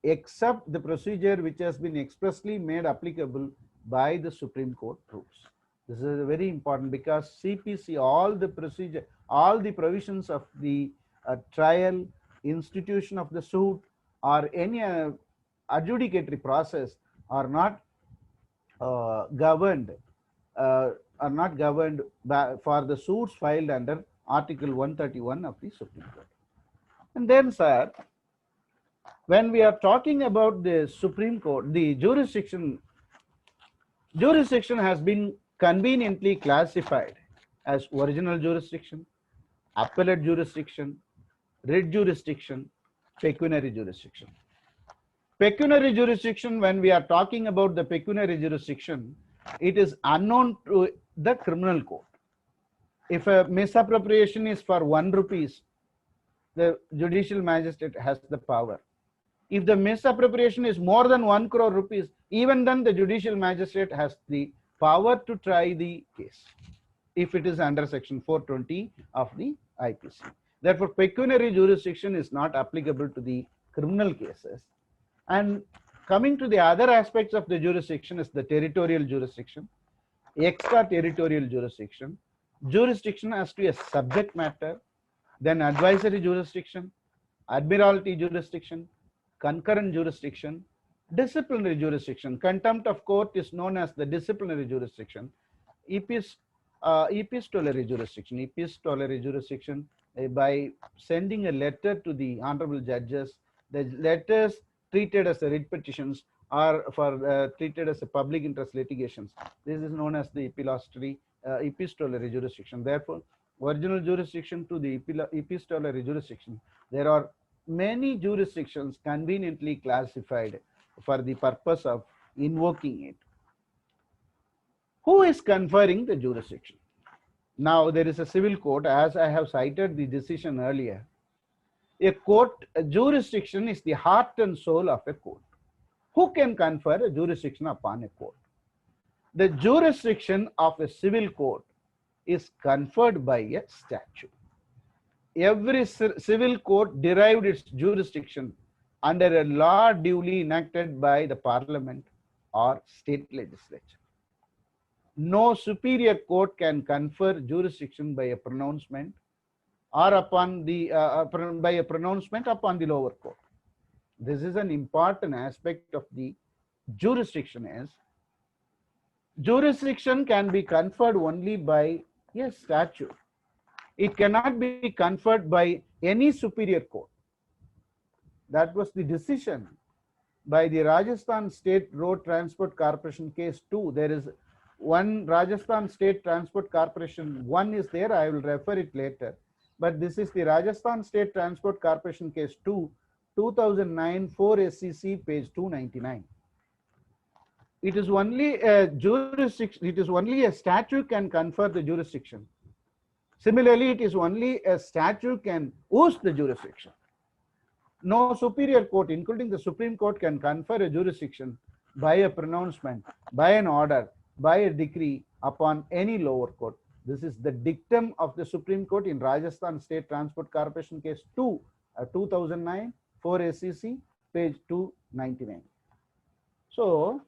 except the procedure which has been expressly made applicable by the Supreme Court rules. This is very important, because CPC, all the procedure, all the provisions of the trial, institution of the suit, or any adjudicatory process are not governed for the suits filed under Article 131 of the Supreme Court. And then, sir, when we are talking about the Supreme Court, the jurisdiction has been conveniently classified as original jurisdiction, appellate jurisdiction, writ jurisdiction, pecuniary jurisdiction. Pecuniary jurisdiction, when we are talking about the pecuniary jurisdiction, it is unknown to the criminal code. If a misappropriation is for 1 rupees, the judicial magistrate has the power. If the misappropriation is more than 1 crore rupees, even then the judicial magistrate has the power to try the case. if it is under section 420 of the IPC. Therefore, pecuniary jurisdiction is not applicable to the criminal cases. And coming to the other aspects of the jurisdiction is the territorial jurisdiction, extraterritorial jurisdiction, jurisdiction as to a subject matter, then advisory jurisdiction, admiralty jurisdiction, concurrent jurisdiction, disciplinary jurisdiction. Contempt of court is known as the disciplinary jurisdiction. Epistolary jurisdiction. Epistolary jurisdiction, by sending a letter to the honorable judges, the letters treated as writ petitions are for treated as a public interest litigations. This is known as the epistolary jurisdiction. Therefore, original jurisdiction to the epistolary jurisdiction, there are many jurisdictions conveniently classified for the purpose of invoking it. Who is conferring the jurisdiction? Now, there is a civil court, as I have cited the decision earlier. A jurisdiction is the heart and soul of a court. Who can confer a jurisdiction upon a court? The jurisdiction of a civil court is conferred by a statute. Every civil court derived its jurisdiction under a law duly enacted by the parliament or state legislature. No superior court can confer jurisdiction by a pronouncement or upon the by a pronouncement upon the lower court. This is an important aspect of the jurisdiction. Is jurisdiction can be conferred only by a statute. It cannot be conferred by any superior court. That was the decision by the Rajasthan State Road Transport Corporation case 2. There is one Rajasthan State Transport Corporation 1 is there. I will refer it later. But this is the Rajasthan State Transport Corporation case 2, 2009, 4 SCC, page 299. It is only a jurisdiction. It is only a statute can confer the jurisdiction. Similarly, it is only a statute can use the jurisdiction. No superior court, including the Supreme Court, can confer a jurisdiction by a pronouncement, by an order, by a decree upon any lower court. This is the dictum of the Supreme Court in Rajasthan State Transport Corporation case 2, 2009, 4 SCC, page 299. So,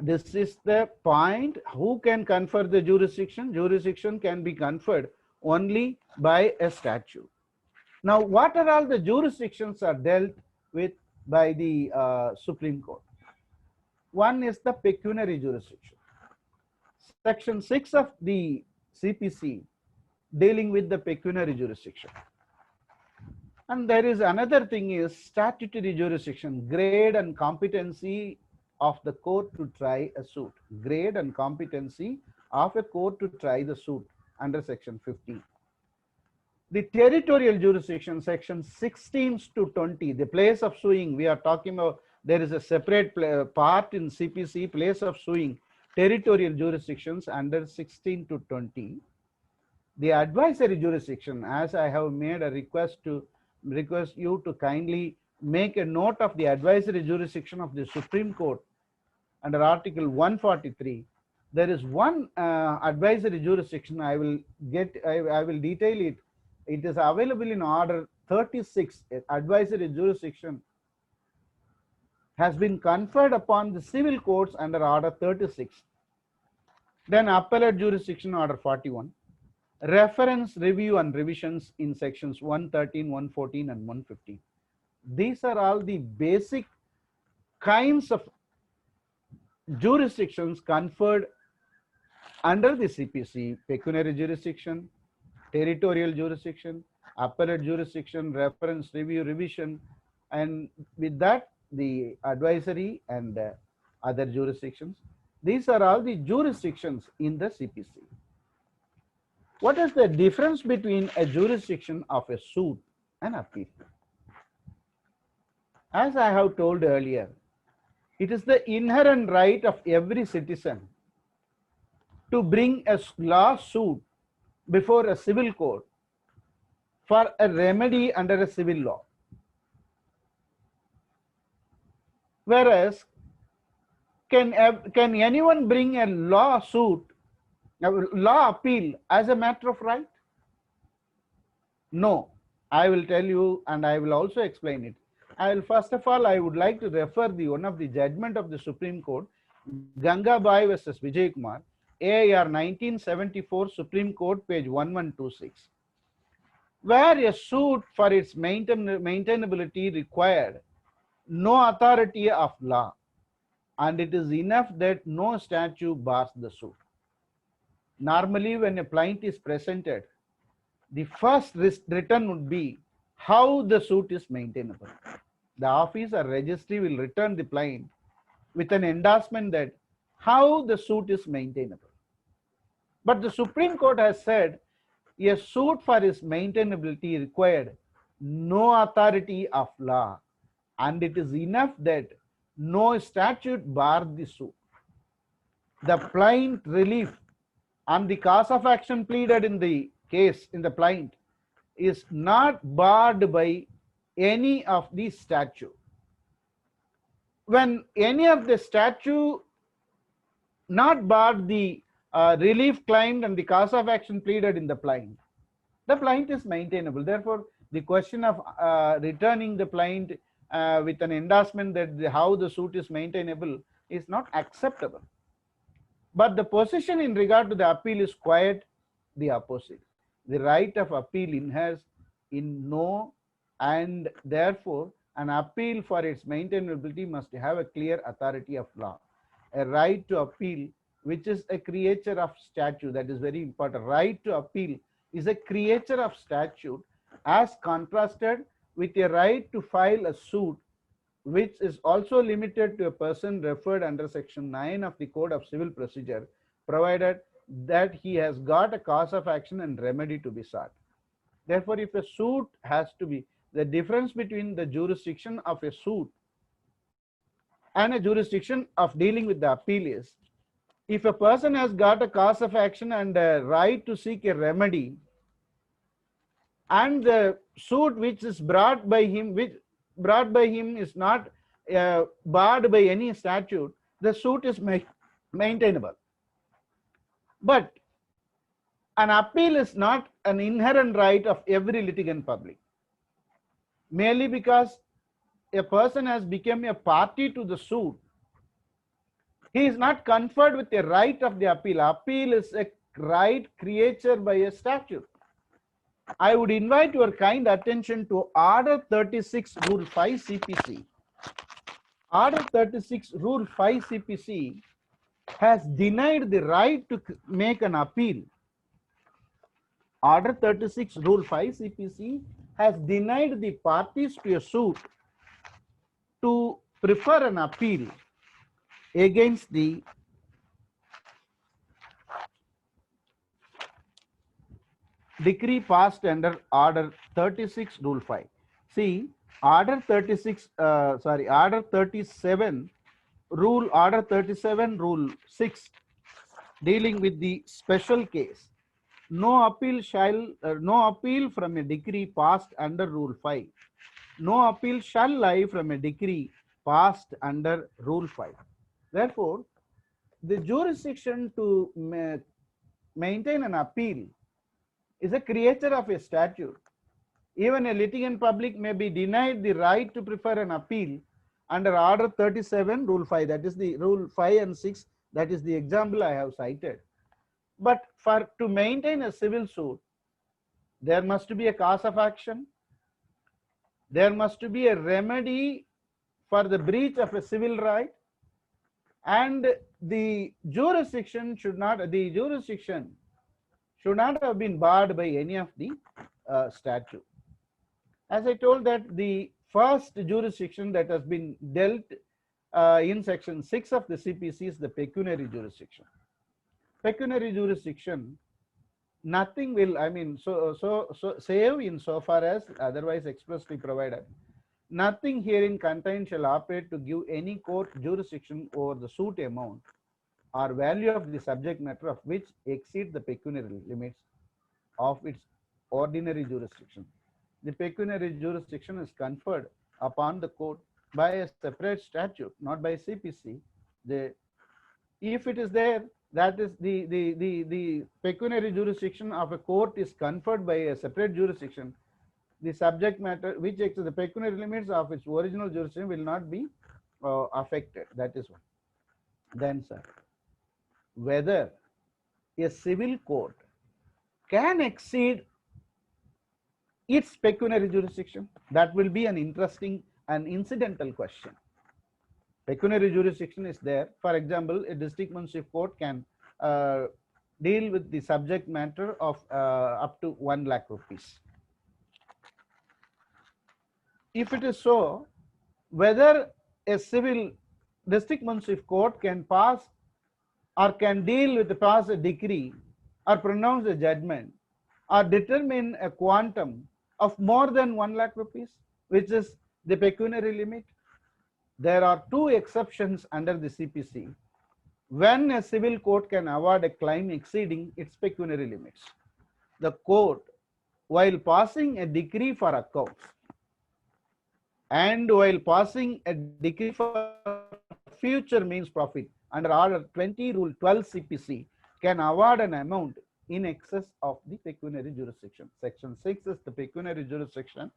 this is the point. Who can confer the jurisdiction? Jurisdiction can be conferred only by a statute. Now, what are all the jurisdictions are dealt with by the Supreme Court? One is the pecuniary jurisdiction. Section 6 of the CPC dealing with the pecuniary jurisdiction. And there is another thing is statutory jurisdiction, grade and competency of the court to try a suit. Grade and competency of a court to try the suit under section 15. The territorial jurisdiction, section 16 to 20, the place of suing, we are talking about, there is a separate part in CPC, place of suing, territorial jurisdictions under 16 to 20. The advisory jurisdiction, as I have made a request you to kindly make a note of the advisory jurisdiction of the Supreme Court under Article 143. There is one advisory jurisdiction. I will detail it. It is available in Order 36. Advisory jurisdiction has been conferred upon the civil courts under Order 36. Then appellate jurisdiction, Order 41. Reference, review and revisions in sections 113, 114 and 115. These are all the basic kinds of jurisdictions conferred under the CPC: pecuniary jurisdiction, territorial jurisdiction, appellate jurisdiction, reference, review, revision, and with that the advisory and other jurisdictions. These are all the jurisdictions in the CPC. What is the difference between a jurisdiction of a suit and appeal? As I have told earlier, it is the inherent right of every citizen to bring a lawsuit before a civil court for a remedy under a civil law. Whereas, can anyone bring a lawsuit Now, law appeal as a matter of right? No. I will tell you, and I will also explain it. I will first of all, I would like to refer the one of the judgment of the Supreme Court, Gangabai versus Vijay Kumar, AIR 1974, Supreme Court, page 1126, where a suit for its maintainability required no authority of law, and it is enough that no statute bars the suit. Normally, when a plaint is presented, the first written would be how the suit is maintainable. The office or registry will return the plaint with an endorsement that how the suit is maintainable. But the Supreme Court has said a suit for its maintainability required no authority of law, and it is enough that no statute bar the suit. The plaint relief and the cause of action pleaded in the case in the plaint is not barred by any of these statute. When any of the statute not barred the relief claimed and the cause of action pleaded in the plaint is maintainable. Therefore, the question of returning the plaint with an endorsement that how the suit is maintainable is not acceptable. But the position in regard to the appeal is quite the opposite. The right of appeal inheres in no, and therefore an appeal for its maintainability must have a clear authority of law. A right to appeal, which is a creature of statute, that is very important. Right to appeal is a creature of statute as contrasted with a right to file a suit, which is also limited to a person referred under section 9 of the Code of Civil Procedure, provided that he has got a cause of action and remedy to be sought. Therefore, if a suit has to be, the difference between the jurisdiction of a suit and a jurisdiction of dealing with the appeal is, if a person has got a cause of action and a right to seek a remedy, and the suit which is brought by him is not barred by any statute, the suit is maintainable. But an appeal is not an inherent right of every litigant public. Merely because a person has become a party to the suit, he is not conferred with the right of the appeal. Appeal is a right created by a statute. I would invite your kind attention to Order 36, Rule 5 CPC. Order 36, Rule 5 CPC has denied the right to make an appeal. Order 36, Rule 5 CPC has denied the parties to a suit to prefer an appeal against the decree passed under Order 36, Rule 5. See, Order 37, Order 37, Rule 6, dealing with the special case. No appeal from a decree passed under Rule 5. No appeal shall lie from a decree passed under Rule 5. Therefore, the jurisdiction to maintain an appeal is a creature of a statute. Even a litigant public may be denied the right to prefer an appeal under Order 37, Rule 5. That is the Rule 5 and 6. That is the example I have cited. But to maintain a civil suit, there must be a cause of action. There must be a remedy for the breach of a civil right, and the jurisdiction should not have been barred by any of the statute. As I told, that the first jurisdiction that has been dealt in section 6 of the CPC is the pecuniary jurisdiction. Pecuniary jurisdiction, nothing will, save in so far as otherwise expressly provided. Nothing herein contained shall operate to give any court jurisdiction over the suit amount or value of the subject matter of which exceed the pecuniary limits of its ordinary jurisdiction. The pecuniary jurisdiction is conferred upon the court by a separate statute, not by CPC. If it is there, That is the pecuniary jurisdiction of a court is conferred by a separate jurisdiction. The subject matter which exceeds the pecuniary limits of its original jurisdiction will not be affected. That is one. Then, sir, whether a civil court can exceed its pecuniary jurisdiction, that will be an interesting and incidental question. Pecuniary jurisdiction is there. For example, a district municipal court can deal with the subject matter of up to 1 lakh rupees. If it is so, whether a civil district municipal court can pass or can deal with the pass a decree or pronounce a judgment or determine a quantum of more than 1 lakh rupees, which is the pecuniary limit. There are two exceptions under the CPC when a civil court can award a claim exceeding its pecuniary limits. The court, while passing a decree for accounts and while passing a decree for future means profit under Order 20 Rule 12 CPC, can award an amount in excess of the pecuniary jurisdiction. Section 6 is the pecuniary jurisdiction.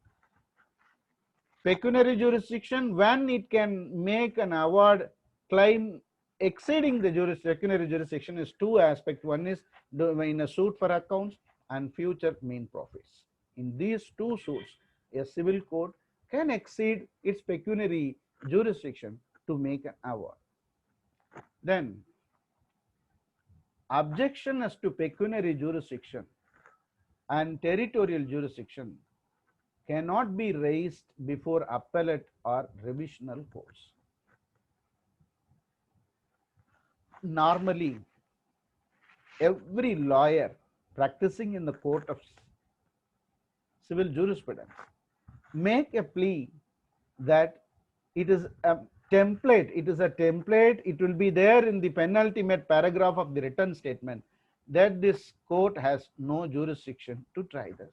Pecuniary jurisdiction, when it can make an award claim exceeding the pecuniary jurisdiction, is two aspects. One is in a suit for accounts and future mean profits. In these two suits, a civil court can exceed its pecuniary jurisdiction to make an award. Then, objection as to pecuniary jurisdiction and territorial jurisdiction cannot be raised before appellate or revisional courts. Normally, every lawyer practicing in the court of civil jurisprudence make a plea that it is a template, it will be there in the penultimate paragraph of the written statement that this court has no jurisdiction to try this.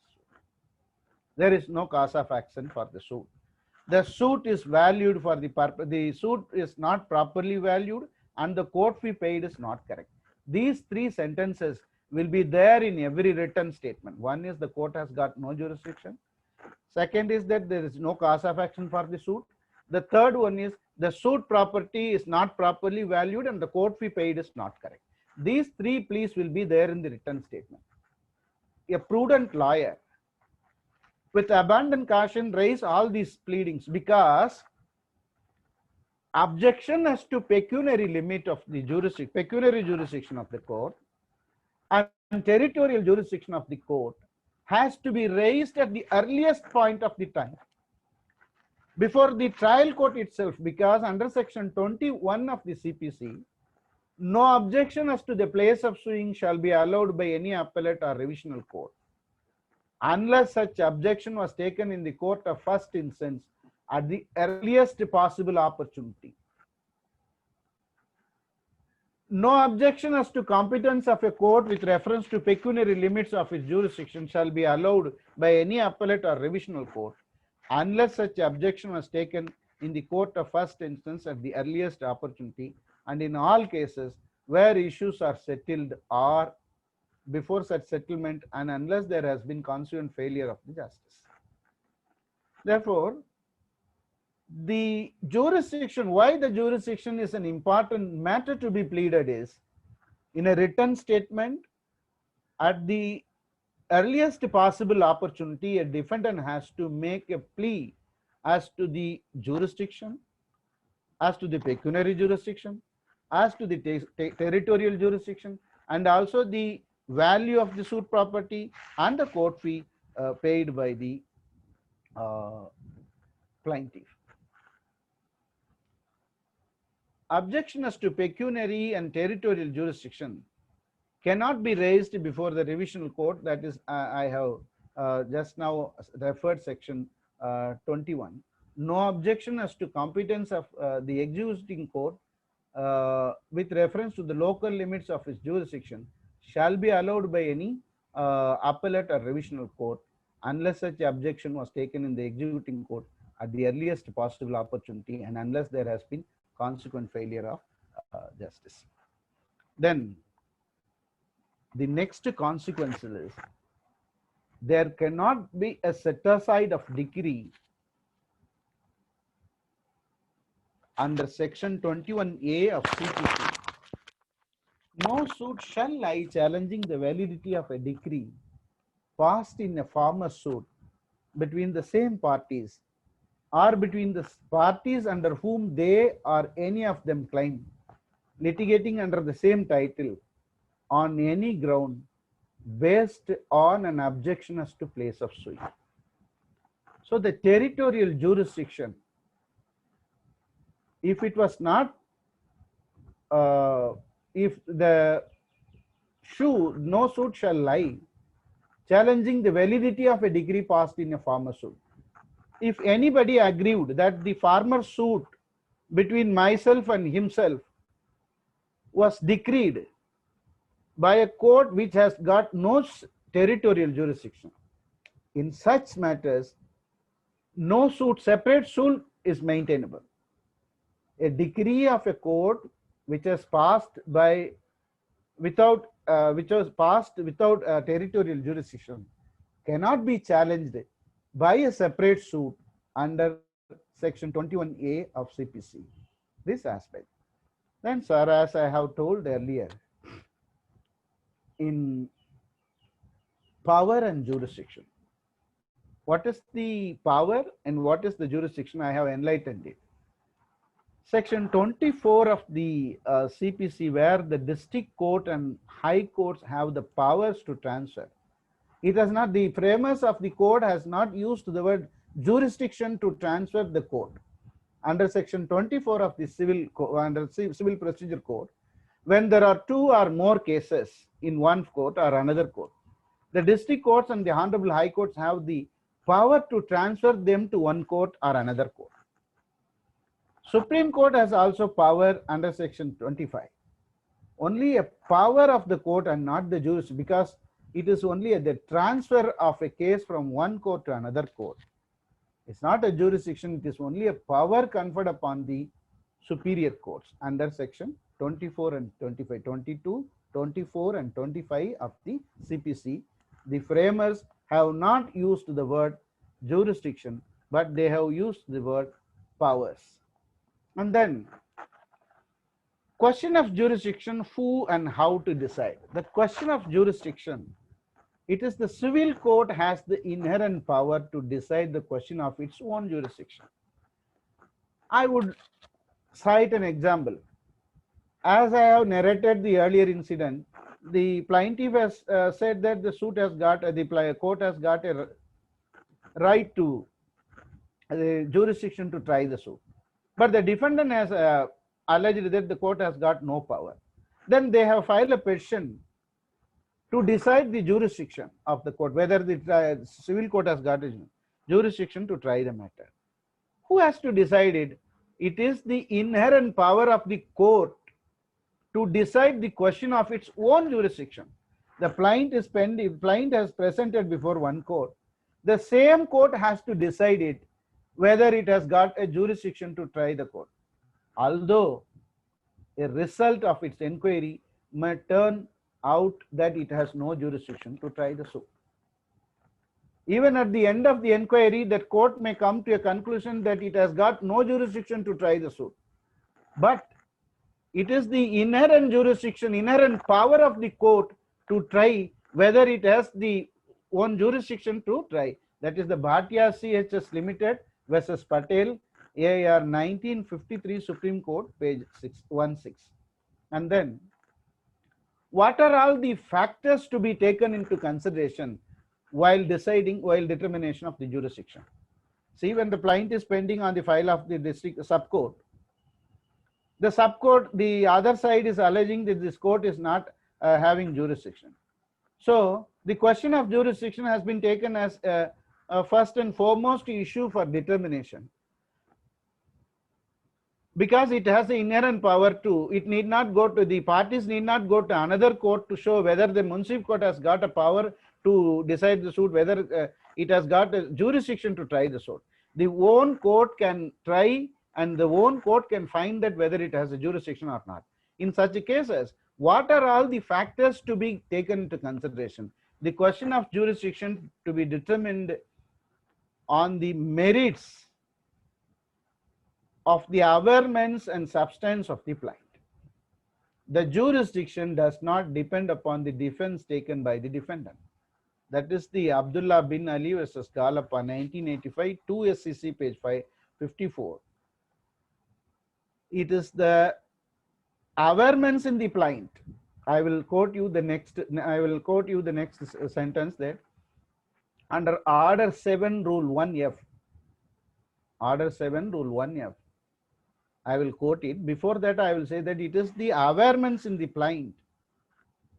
There is no cause of action for the suit. The suit is valued for the purpose, the suit is not properly valued and the court fee paid is not correct. These three sentences will be there in every written statement. One is the court has got no jurisdiction. Second is that there is no cause of action for the suit. The third one is the suit property is not properly valued and the court fee paid is not correct. These three pleas will be there in the written statement. A prudent lawyer with abundant caution raise all these pleadings, because objection as to pecuniary limit of the pecuniary jurisdiction of the court and territorial jurisdiction of the court has to be raised at the earliest point of the time before the trial court itself, because under section 21 of the CPC, no objection as to the place of suing shall be allowed by any appellate or revisional court unless such objection was taken in the court of first instance at the earliest possible opportunity. No objection as to competence of a court with reference to pecuniary limits of its jurisdiction shall be allowed by any appellate or revisional court unless such objection was taken in the court of first instance at the earliest opportunity, and in all cases where issues are settled or before such settlement and unless there has been consequent failure of the justice. Therefore, the jurisdiction, why the jurisdiction is an important matter to be pleaded is, in a written statement, at the earliest possible opportunity, a defendant has to make a plea as to the jurisdiction, as to the pecuniary jurisdiction, as to the territorial jurisdiction, and also the value of the suit property and the court fee paid by the plaintiff. Objection as to pecuniary and territorial jurisdiction cannot be raised before the revisional court. That is, I have just now referred section 21. No objection as to competence of the executing court with reference to the local limits of its jurisdiction shall be allowed by any appellate or revisional court unless such objection was taken in the executing court at the earliest possible opportunity and unless there has been consequent failure of justice. Then the next consequence is there cannot be a set aside of decree under section 21A of CPC. No suit shall lie challenging the validity of a decree passed in a former suit between the same parties or between the parties under whom they or any of them claim, litigating under the same title on any ground based on an objection as to place of suit. So the territorial jurisdiction, if it was not, if the no suit shall lie challenging the validity of a decree passed in a former suit. If anybody agreed that the former suit between myself and himself was decreed by a court which has got no territorial jurisdiction, in such matters, no suit, separate suit is maintainable. A decree of a court which has passed by without which was passed without territorial jurisdiction cannot be challenged by a separate suit under section 21A of CPC. This aspect. Then, sir, as I have told earlier, in power and jurisdiction, what is the power and what is the jurisdiction? I have enlightened it. Section 24 of the CPC, where the district court and high courts have the powers to transfer. It has not, the framers of the code has not used the word jurisdiction to transfer the court. Under section 24 of the civil procedure code, when there are two or more cases in one court or another court, the district courts and the honorable high courts have the power to transfer them to one court or another court. Supreme Court has also power under section 25. Only a power of the court and not the jurisdiction, because it is only the transfer of a case from one court to another court. It's not a jurisdiction, it is only a power conferred upon the superior courts under section 24 and 25, 22, 24 and 25 of the CPC. The framers have not used the word jurisdiction, but they have used the word powers. And then, question of jurisdiction, who and how to decide. The question of jurisdiction, it is the civil court has the inherent power to decide the question of its own jurisdiction. I would cite an example. As I have narrated the earlier incident, the plaintiff has said that the suit has got, the court has got a right to jurisdiction to try the suit. But the defendant has alleged that the court has got no power. Then they have filed a petition to decide the jurisdiction of the court, whether the civil court has got a jurisdiction to try the matter. Who has to decide it? It is the inherent power of the court to decide the question of its own jurisdiction. The plaintiff has presented before one court. The same court has to decide it, whether it has got a jurisdiction to try the court, although a result of its inquiry may turn out that it has no jurisdiction to try the suit. Even at the end of the inquiry, that court may come to a conclusion that it has got no jurisdiction to try the suit. But it is the inherent jurisdiction, inherent power of the court to try whether it has the own jurisdiction to try. That is the Bhatia CHS Limited versus Patel, AIR 1953, Supreme Court, page 616. And then, what are all the factors to be taken into consideration while determination of the jurisdiction? See, when the plaintiff is pending on the file of the district subcourt, the subcourt, the other side is alleging that this court is not having jurisdiction. So, the question of jurisdiction has been taken as a first and foremost issue for determination, because it has the inherent power to, it need not go to, the parties need not go to another court to show whether the municipal court has got a power to decide the suit, whether it has got a jurisdiction to try the suit. The own court can try and the own court can find that whether it has a jurisdiction or not. In such cases, What are all the factors to be taken into consideration? The question of jurisdiction to be determined on the merits of the averments and substance of the plight. The jurisdiction does not depend upon the defense taken by the defendant. That is the Abdullah bin Ali versus Galapa 1985, 2 SCC page 554. It is the averments in the plaint. I will quote you the next sentence there. Under Order 7 Rule 1F, Order 7 Rule 1F, I will quote it. Before that, I will say that it is the averments in the plaint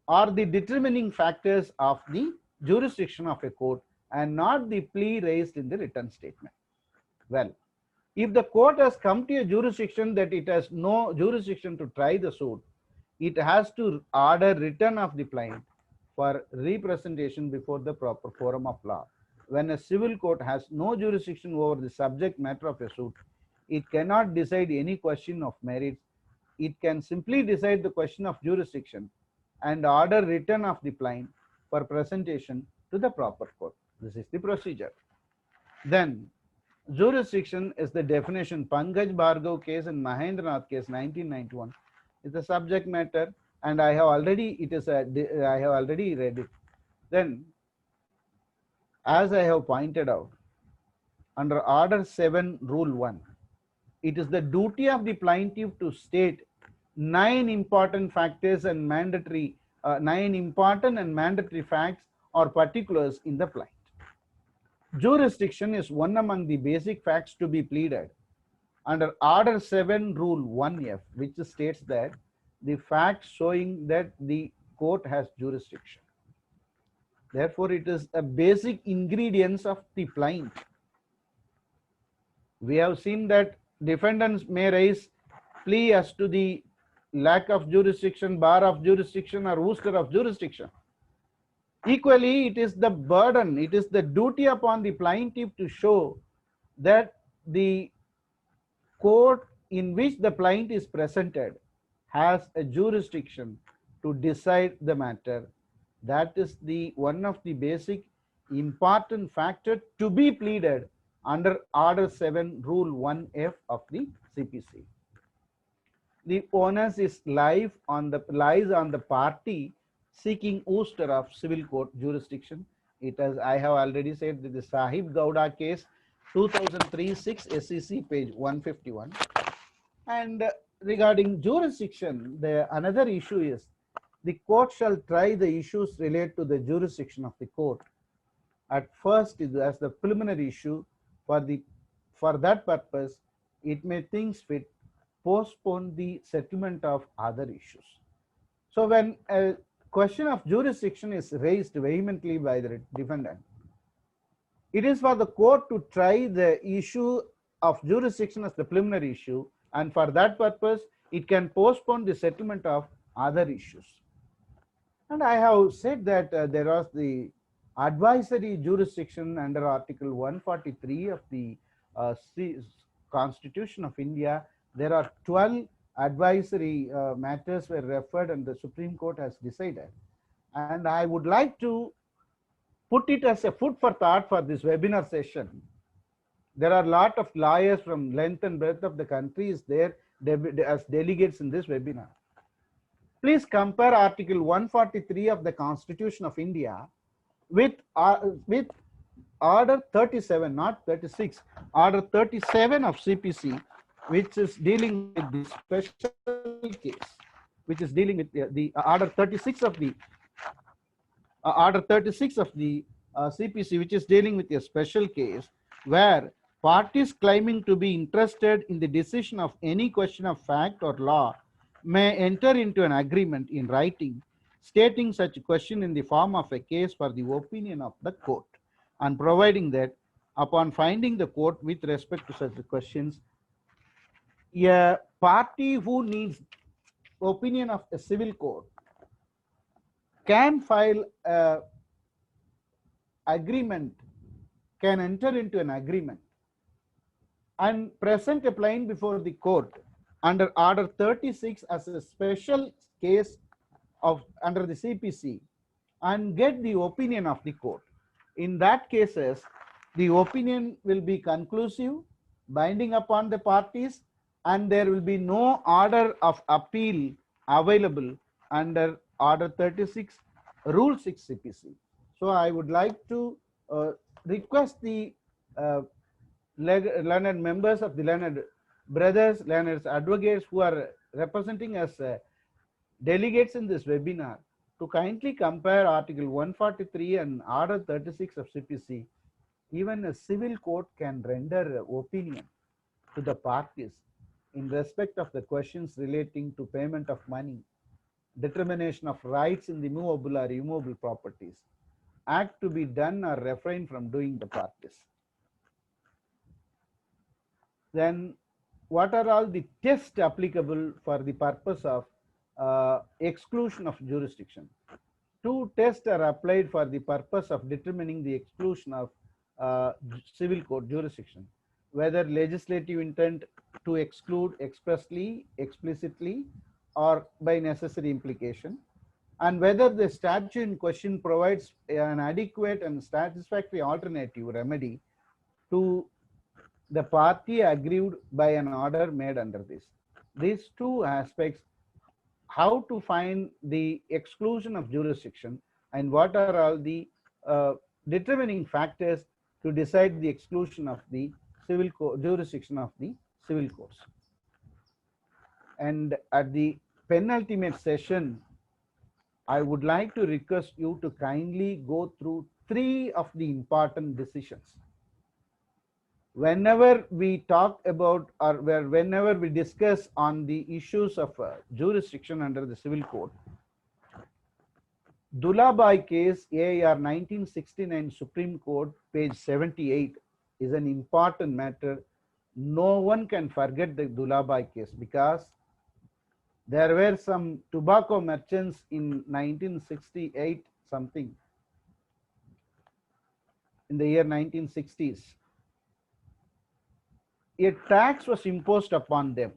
are the determining factors of the jurisdiction of a court and not the plea raised in the written statement. Well, if the court has come to a jurisdiction that it has no jurisdiction to try the suit, it has to order return of the plaint for representation before the proper forum of law. When a civil court has no jurisdiction over the subject matter of a suit, it cannot decide any question of merits. It can simply decide the question of jurisdiction and order return of the plaint for presentation to the proper court. This is the procedure. Then, jurisdiction is the definition. Pankaj Bhargav case and Mahendranath case 1991 is the subject matter, and I have already read it. Then, as I have pointed out, under Order 7 Rule 1, it is the duty of the plaintiff to state 9 important factors and mandatory 9 important and mandatory facts or particulars in the plaint. Jurisdiction is one among the basic facts to be pleaded under Order 7 Rule 1F, which states that the facts showing that the court has jurisdiction. Therefore, it is a basic ingredients of the plaint. We have seen that defendants may raise plea as to the lack of jurisdiction, bar of jurisdiction, or ooster of jurisdiction. Equally, it is the burden, it is the duty upon the plaintiff to show that the court in which the plaint is presented has a jurisdiction to decide the matter. That is the one of the basic important factor to be pleaded under Order 7 Rule 1F of the CPC. The onus is lies on the party seeking ooster of civil court jurisdiction. It has, I have already said that the Sahib Gowda case 2003 6 SEC page 151. And regarding jurisdiction, the another issue is the court shall try the issues related to the jurisdiction of the court. At first, as the preliminary issue, for that purpose, it may think fit postpone the settlement of other issues. So when a question of jurisdiction is raised vehemently by the defendant, it is for the court to try the issue of jurisdiction as the preliminary issue, and for that purpose, it can postpone the settlement of other issues. And I have said that there was the advisory jurisdiction under Article 143 of the Constitution of India. There are 12 advisory matters were referred and the Supreme Court has decided. And I would like to put it as a food for thought for this webinar session. There are a lot of lawyers from length and breadth of the country is there as delegates in this webinar. Please compare Article 143 of the Constitution of India with Order 37, not 36, Order 37 of CPC, which is dealing with the special case, which is dealing with the Order 36 of the CPC, which is dealing with a special case where parties claiming to be interested in the decision of any question of fact or law may enter into an agreement in writing stating such a question in the form of a case for the opinion of the court, and providing that upon finding the court with respect to such questions, a party who needs opinion of a civil court can file a agreement, can enter into an agreement and present a plaint before the court under Order 36 as a special case, of under the CPC and get the opinion of the court. In that cases, the opinion will be conclusive, binding upon the parties, and there will be no order of appeal available under Order 36, Rule 6 CPC. So I would like to request the learned members of the learned brothers, learned advocates who are representing us delegates in this webinar to kindly compare Article 143 and Order 36 of CPC. Even a civil court can render opinion to the parties in respect of the questions relating to payment of money, determination of rights in the movable or immovable properties, act to be done or refrain from doing the parties. Then what are all the tests applicable for the purpose of exclusion of jurisdiction? Two tests are applied for the purpose of determining the exclusion of civil court jurisdiction: whether legislative intent to exclude expressly, explicitly, or by necessary implication, and whether the statute in question provides an adequate and satisfactory alternative remedy to the party aggrieved by an order made under this. These two aspects: how to find the exclusion of jurisdiction and what are all the determining factors to decide the exclusion of the jurisdiction of the civil courts. And at the penultimate session, I would like to request you to kindly go through 3 of the important decisions. Whenever we talk about or whenever we discuss on the issues of jurisdiction under the civil code, Dulabai case, AIR 1969 Supreme Court, page 78, is an important matter. No one can forget the Dulabai case because there were some tobacco merchants in 1968 something, in the year 1960s. A tax was imposed upon them.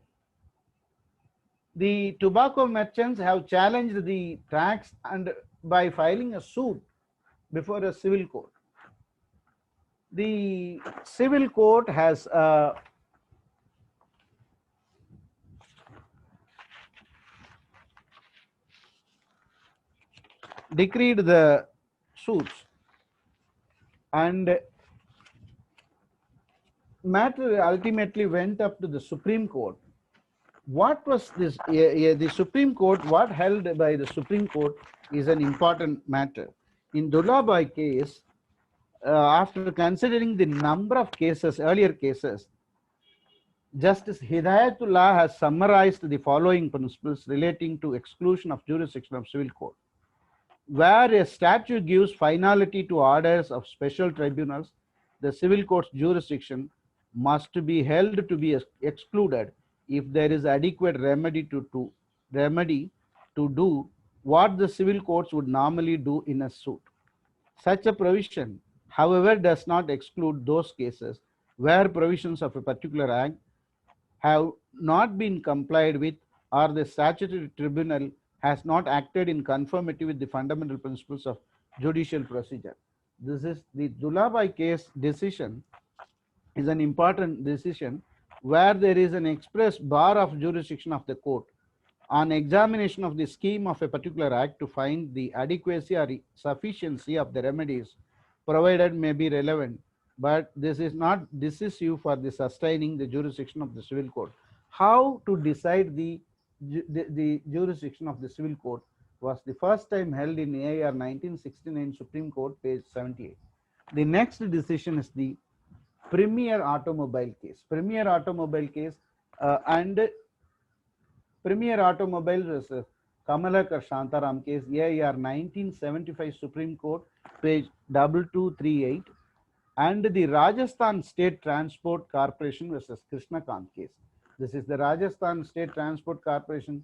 The tobacco merchants have challenged the tax and by filing a suit before a civil court. The civil court has decreed the suits, and matter ultimately went up to the Supreme Court. What was this? The Supreme Court, what held by the Supreme Court is an important matter. In Dulabai case, after considering the number of cases, earlier cases, Justice Hidayatullah has summarized the following principles relating to exclusion of jurisdiction of civil court. Where a statute gives finality to orders of special tribunals, the civil court's jurisdiction must be held to be excluded if there is adequate remedy to do what the civil courts would normally do in a suit. Such a provision, however, does not exclude those cases where provisions of a particular act have not been complied with or the statutory tribunal has not acted in conformity with the fundamental principles of judicial procedure. This is the Dulabai case decision, is an important decision where there is an express bar of jurisdiction of the court on examination of the scheme of a particular act to find the adequacy or sufficiency of the remedies provided may be relevant, but this is not decisive for the sustaining the jurisdiction of the civil court. How to decide the jurisdiction of the civil court was the first time held in AIR 1969 Supreme Court, page 78. The next decision is the Premier Automobile case. Premier Automobile case and Premier Automobile was Kamalakar Shantaram case, AIR 1975 Supreme Court, page 2238, and the Rajasthan State Transport Corporation versus Krishnakant case. This is the Rajasthan State Transport Corporation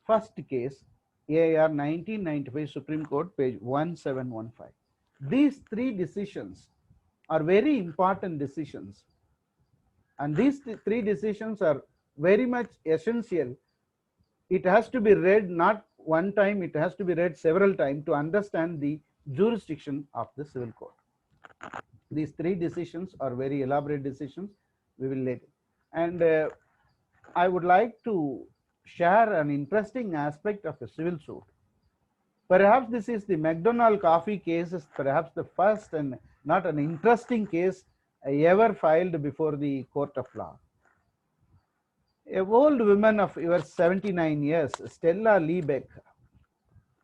first case, AIR 1995 Supreme Court, page 1715. These 3 decisions are very important decisions, and these 3 decisions are very much essential. It has to be read not one time, it has to be read several times to understand the jurisdiction of the civil code. These three decisions are very elaborate decisions. We will later. And I would like to share an interesting aspect of a civil suit. Perhaps this is the McDonald coffee case, is perhaps the first and not an interesting case ever filed before the court of law. A old woman of over 79 years, Stella Liebeck,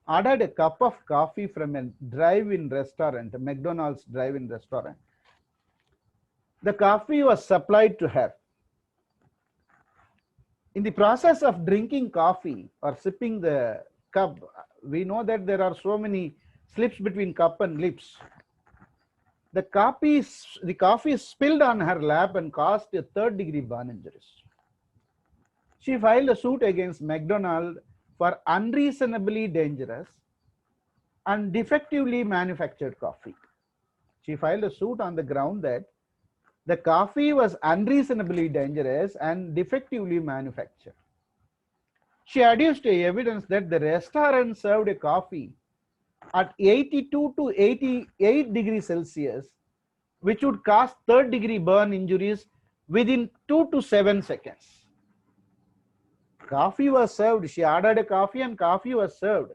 ordered a cup of coffee from a drive-in restaurant, a McDonald's drive-in restaurant. The coffee was supplied to her. In the process of drinking coffee or sipping the cup, we know that there are so many slips between cup and lips. The coffee spilled on her lap and caused a third-degree burn injuries. She filed a suit against McDonald for unreasonably dangerous and defectively manufactured coffee. She filed a suit on the ground that the coffee was unreasonably dangerous and defectively manufactured. She adduced evidence that the restaurant served a coffee at 82 to 88 degrees Celsius, which would cause third-degree burn injuries within 2 to 7 seconds. Coffee was served. She ordered a coffee and coffee was served.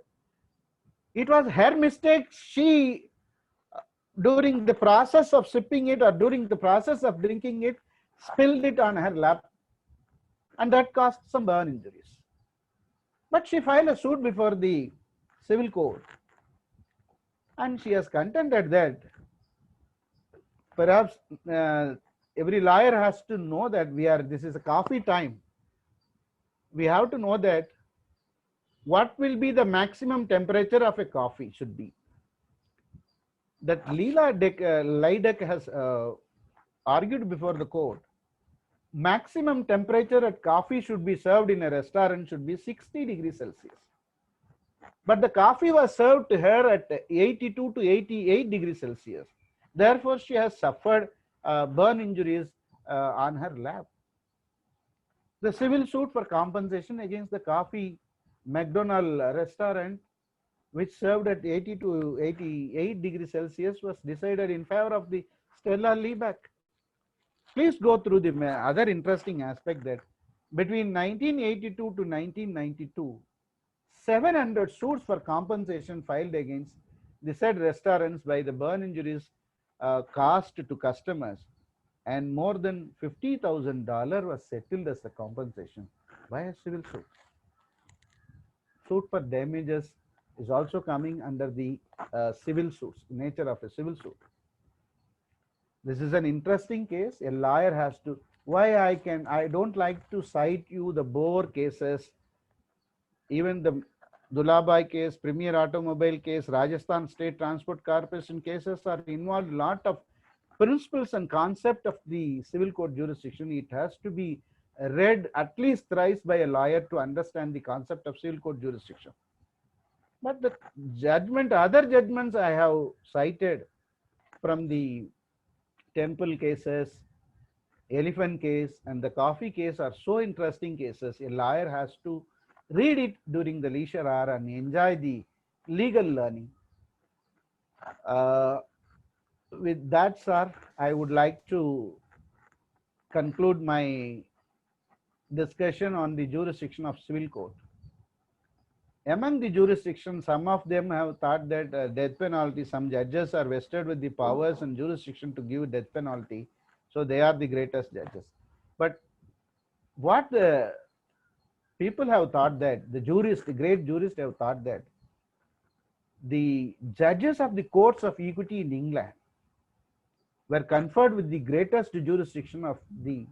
It was her mistake. She, during the process of sipping it or during the process of drinking it, spilled it on her lap, and that caused some burn injuries. But she filed a suit before the civil court, and she has contended that perhaps every lawyer has to know that this is a coffee time. We have to know that what will be the maximum temperature of a coffee should be. That Liebeck has argued before the court. Maximum temperature at coffee should be served in a restaurant should be 60 degrees Celsius. But the coffee was served to her at 82 to 88 degrees Celsius. Therefore, she has suffered burn injuries on her lap. The civil suit for compensation against the coffee McDonald restaurant, which served at 80 to 88 degrees Celsius, was decided in favor of the Stella Liebeck. Please go through the other interesting aspect that between 1982 to 1992, 700 suits for compensation filed against the said restaurants by the burn injuries caused to customers, and more than $50,000 was settled as a compensation by a civil suit. Suit for damages is also coming under the civil suits, nature of a civil suit. This is an interesting case. A lawyer has to, I don't like to cite you the Boer cases, even the Dulabai case, Premier Automobile case, Rajasthan State Transport Corporation cases are involved a lot of principles and concept of the civil court jurisdiction. It has to be read at least thrice by a lawyer to understand the concept of civil court jurisdiction. But the other judgments I have cited from the temple cases, elephant case, and the coffee case are so interesting cases. A lawyer has to read it during the leisure hour and enjoy the legal learning. With that, sir, I would like to conclude my discussion on the jurisdiction of civil court. Among the jurisdictions, some of them have thought that death penalty, some judges are vested with the powers and jurisdiction to give death penalty, so they are the greatest judges. But what the people have thought that, the great jurists have thought that the judges of the courts of equity in England were conferred with the greatest jurisdiction of the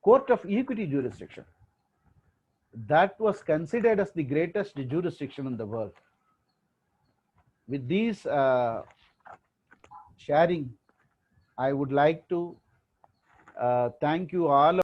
court of equity jurisdiction. That was considered as the greatest jurisdiction in the world. With these sharing, I would like to thank you all.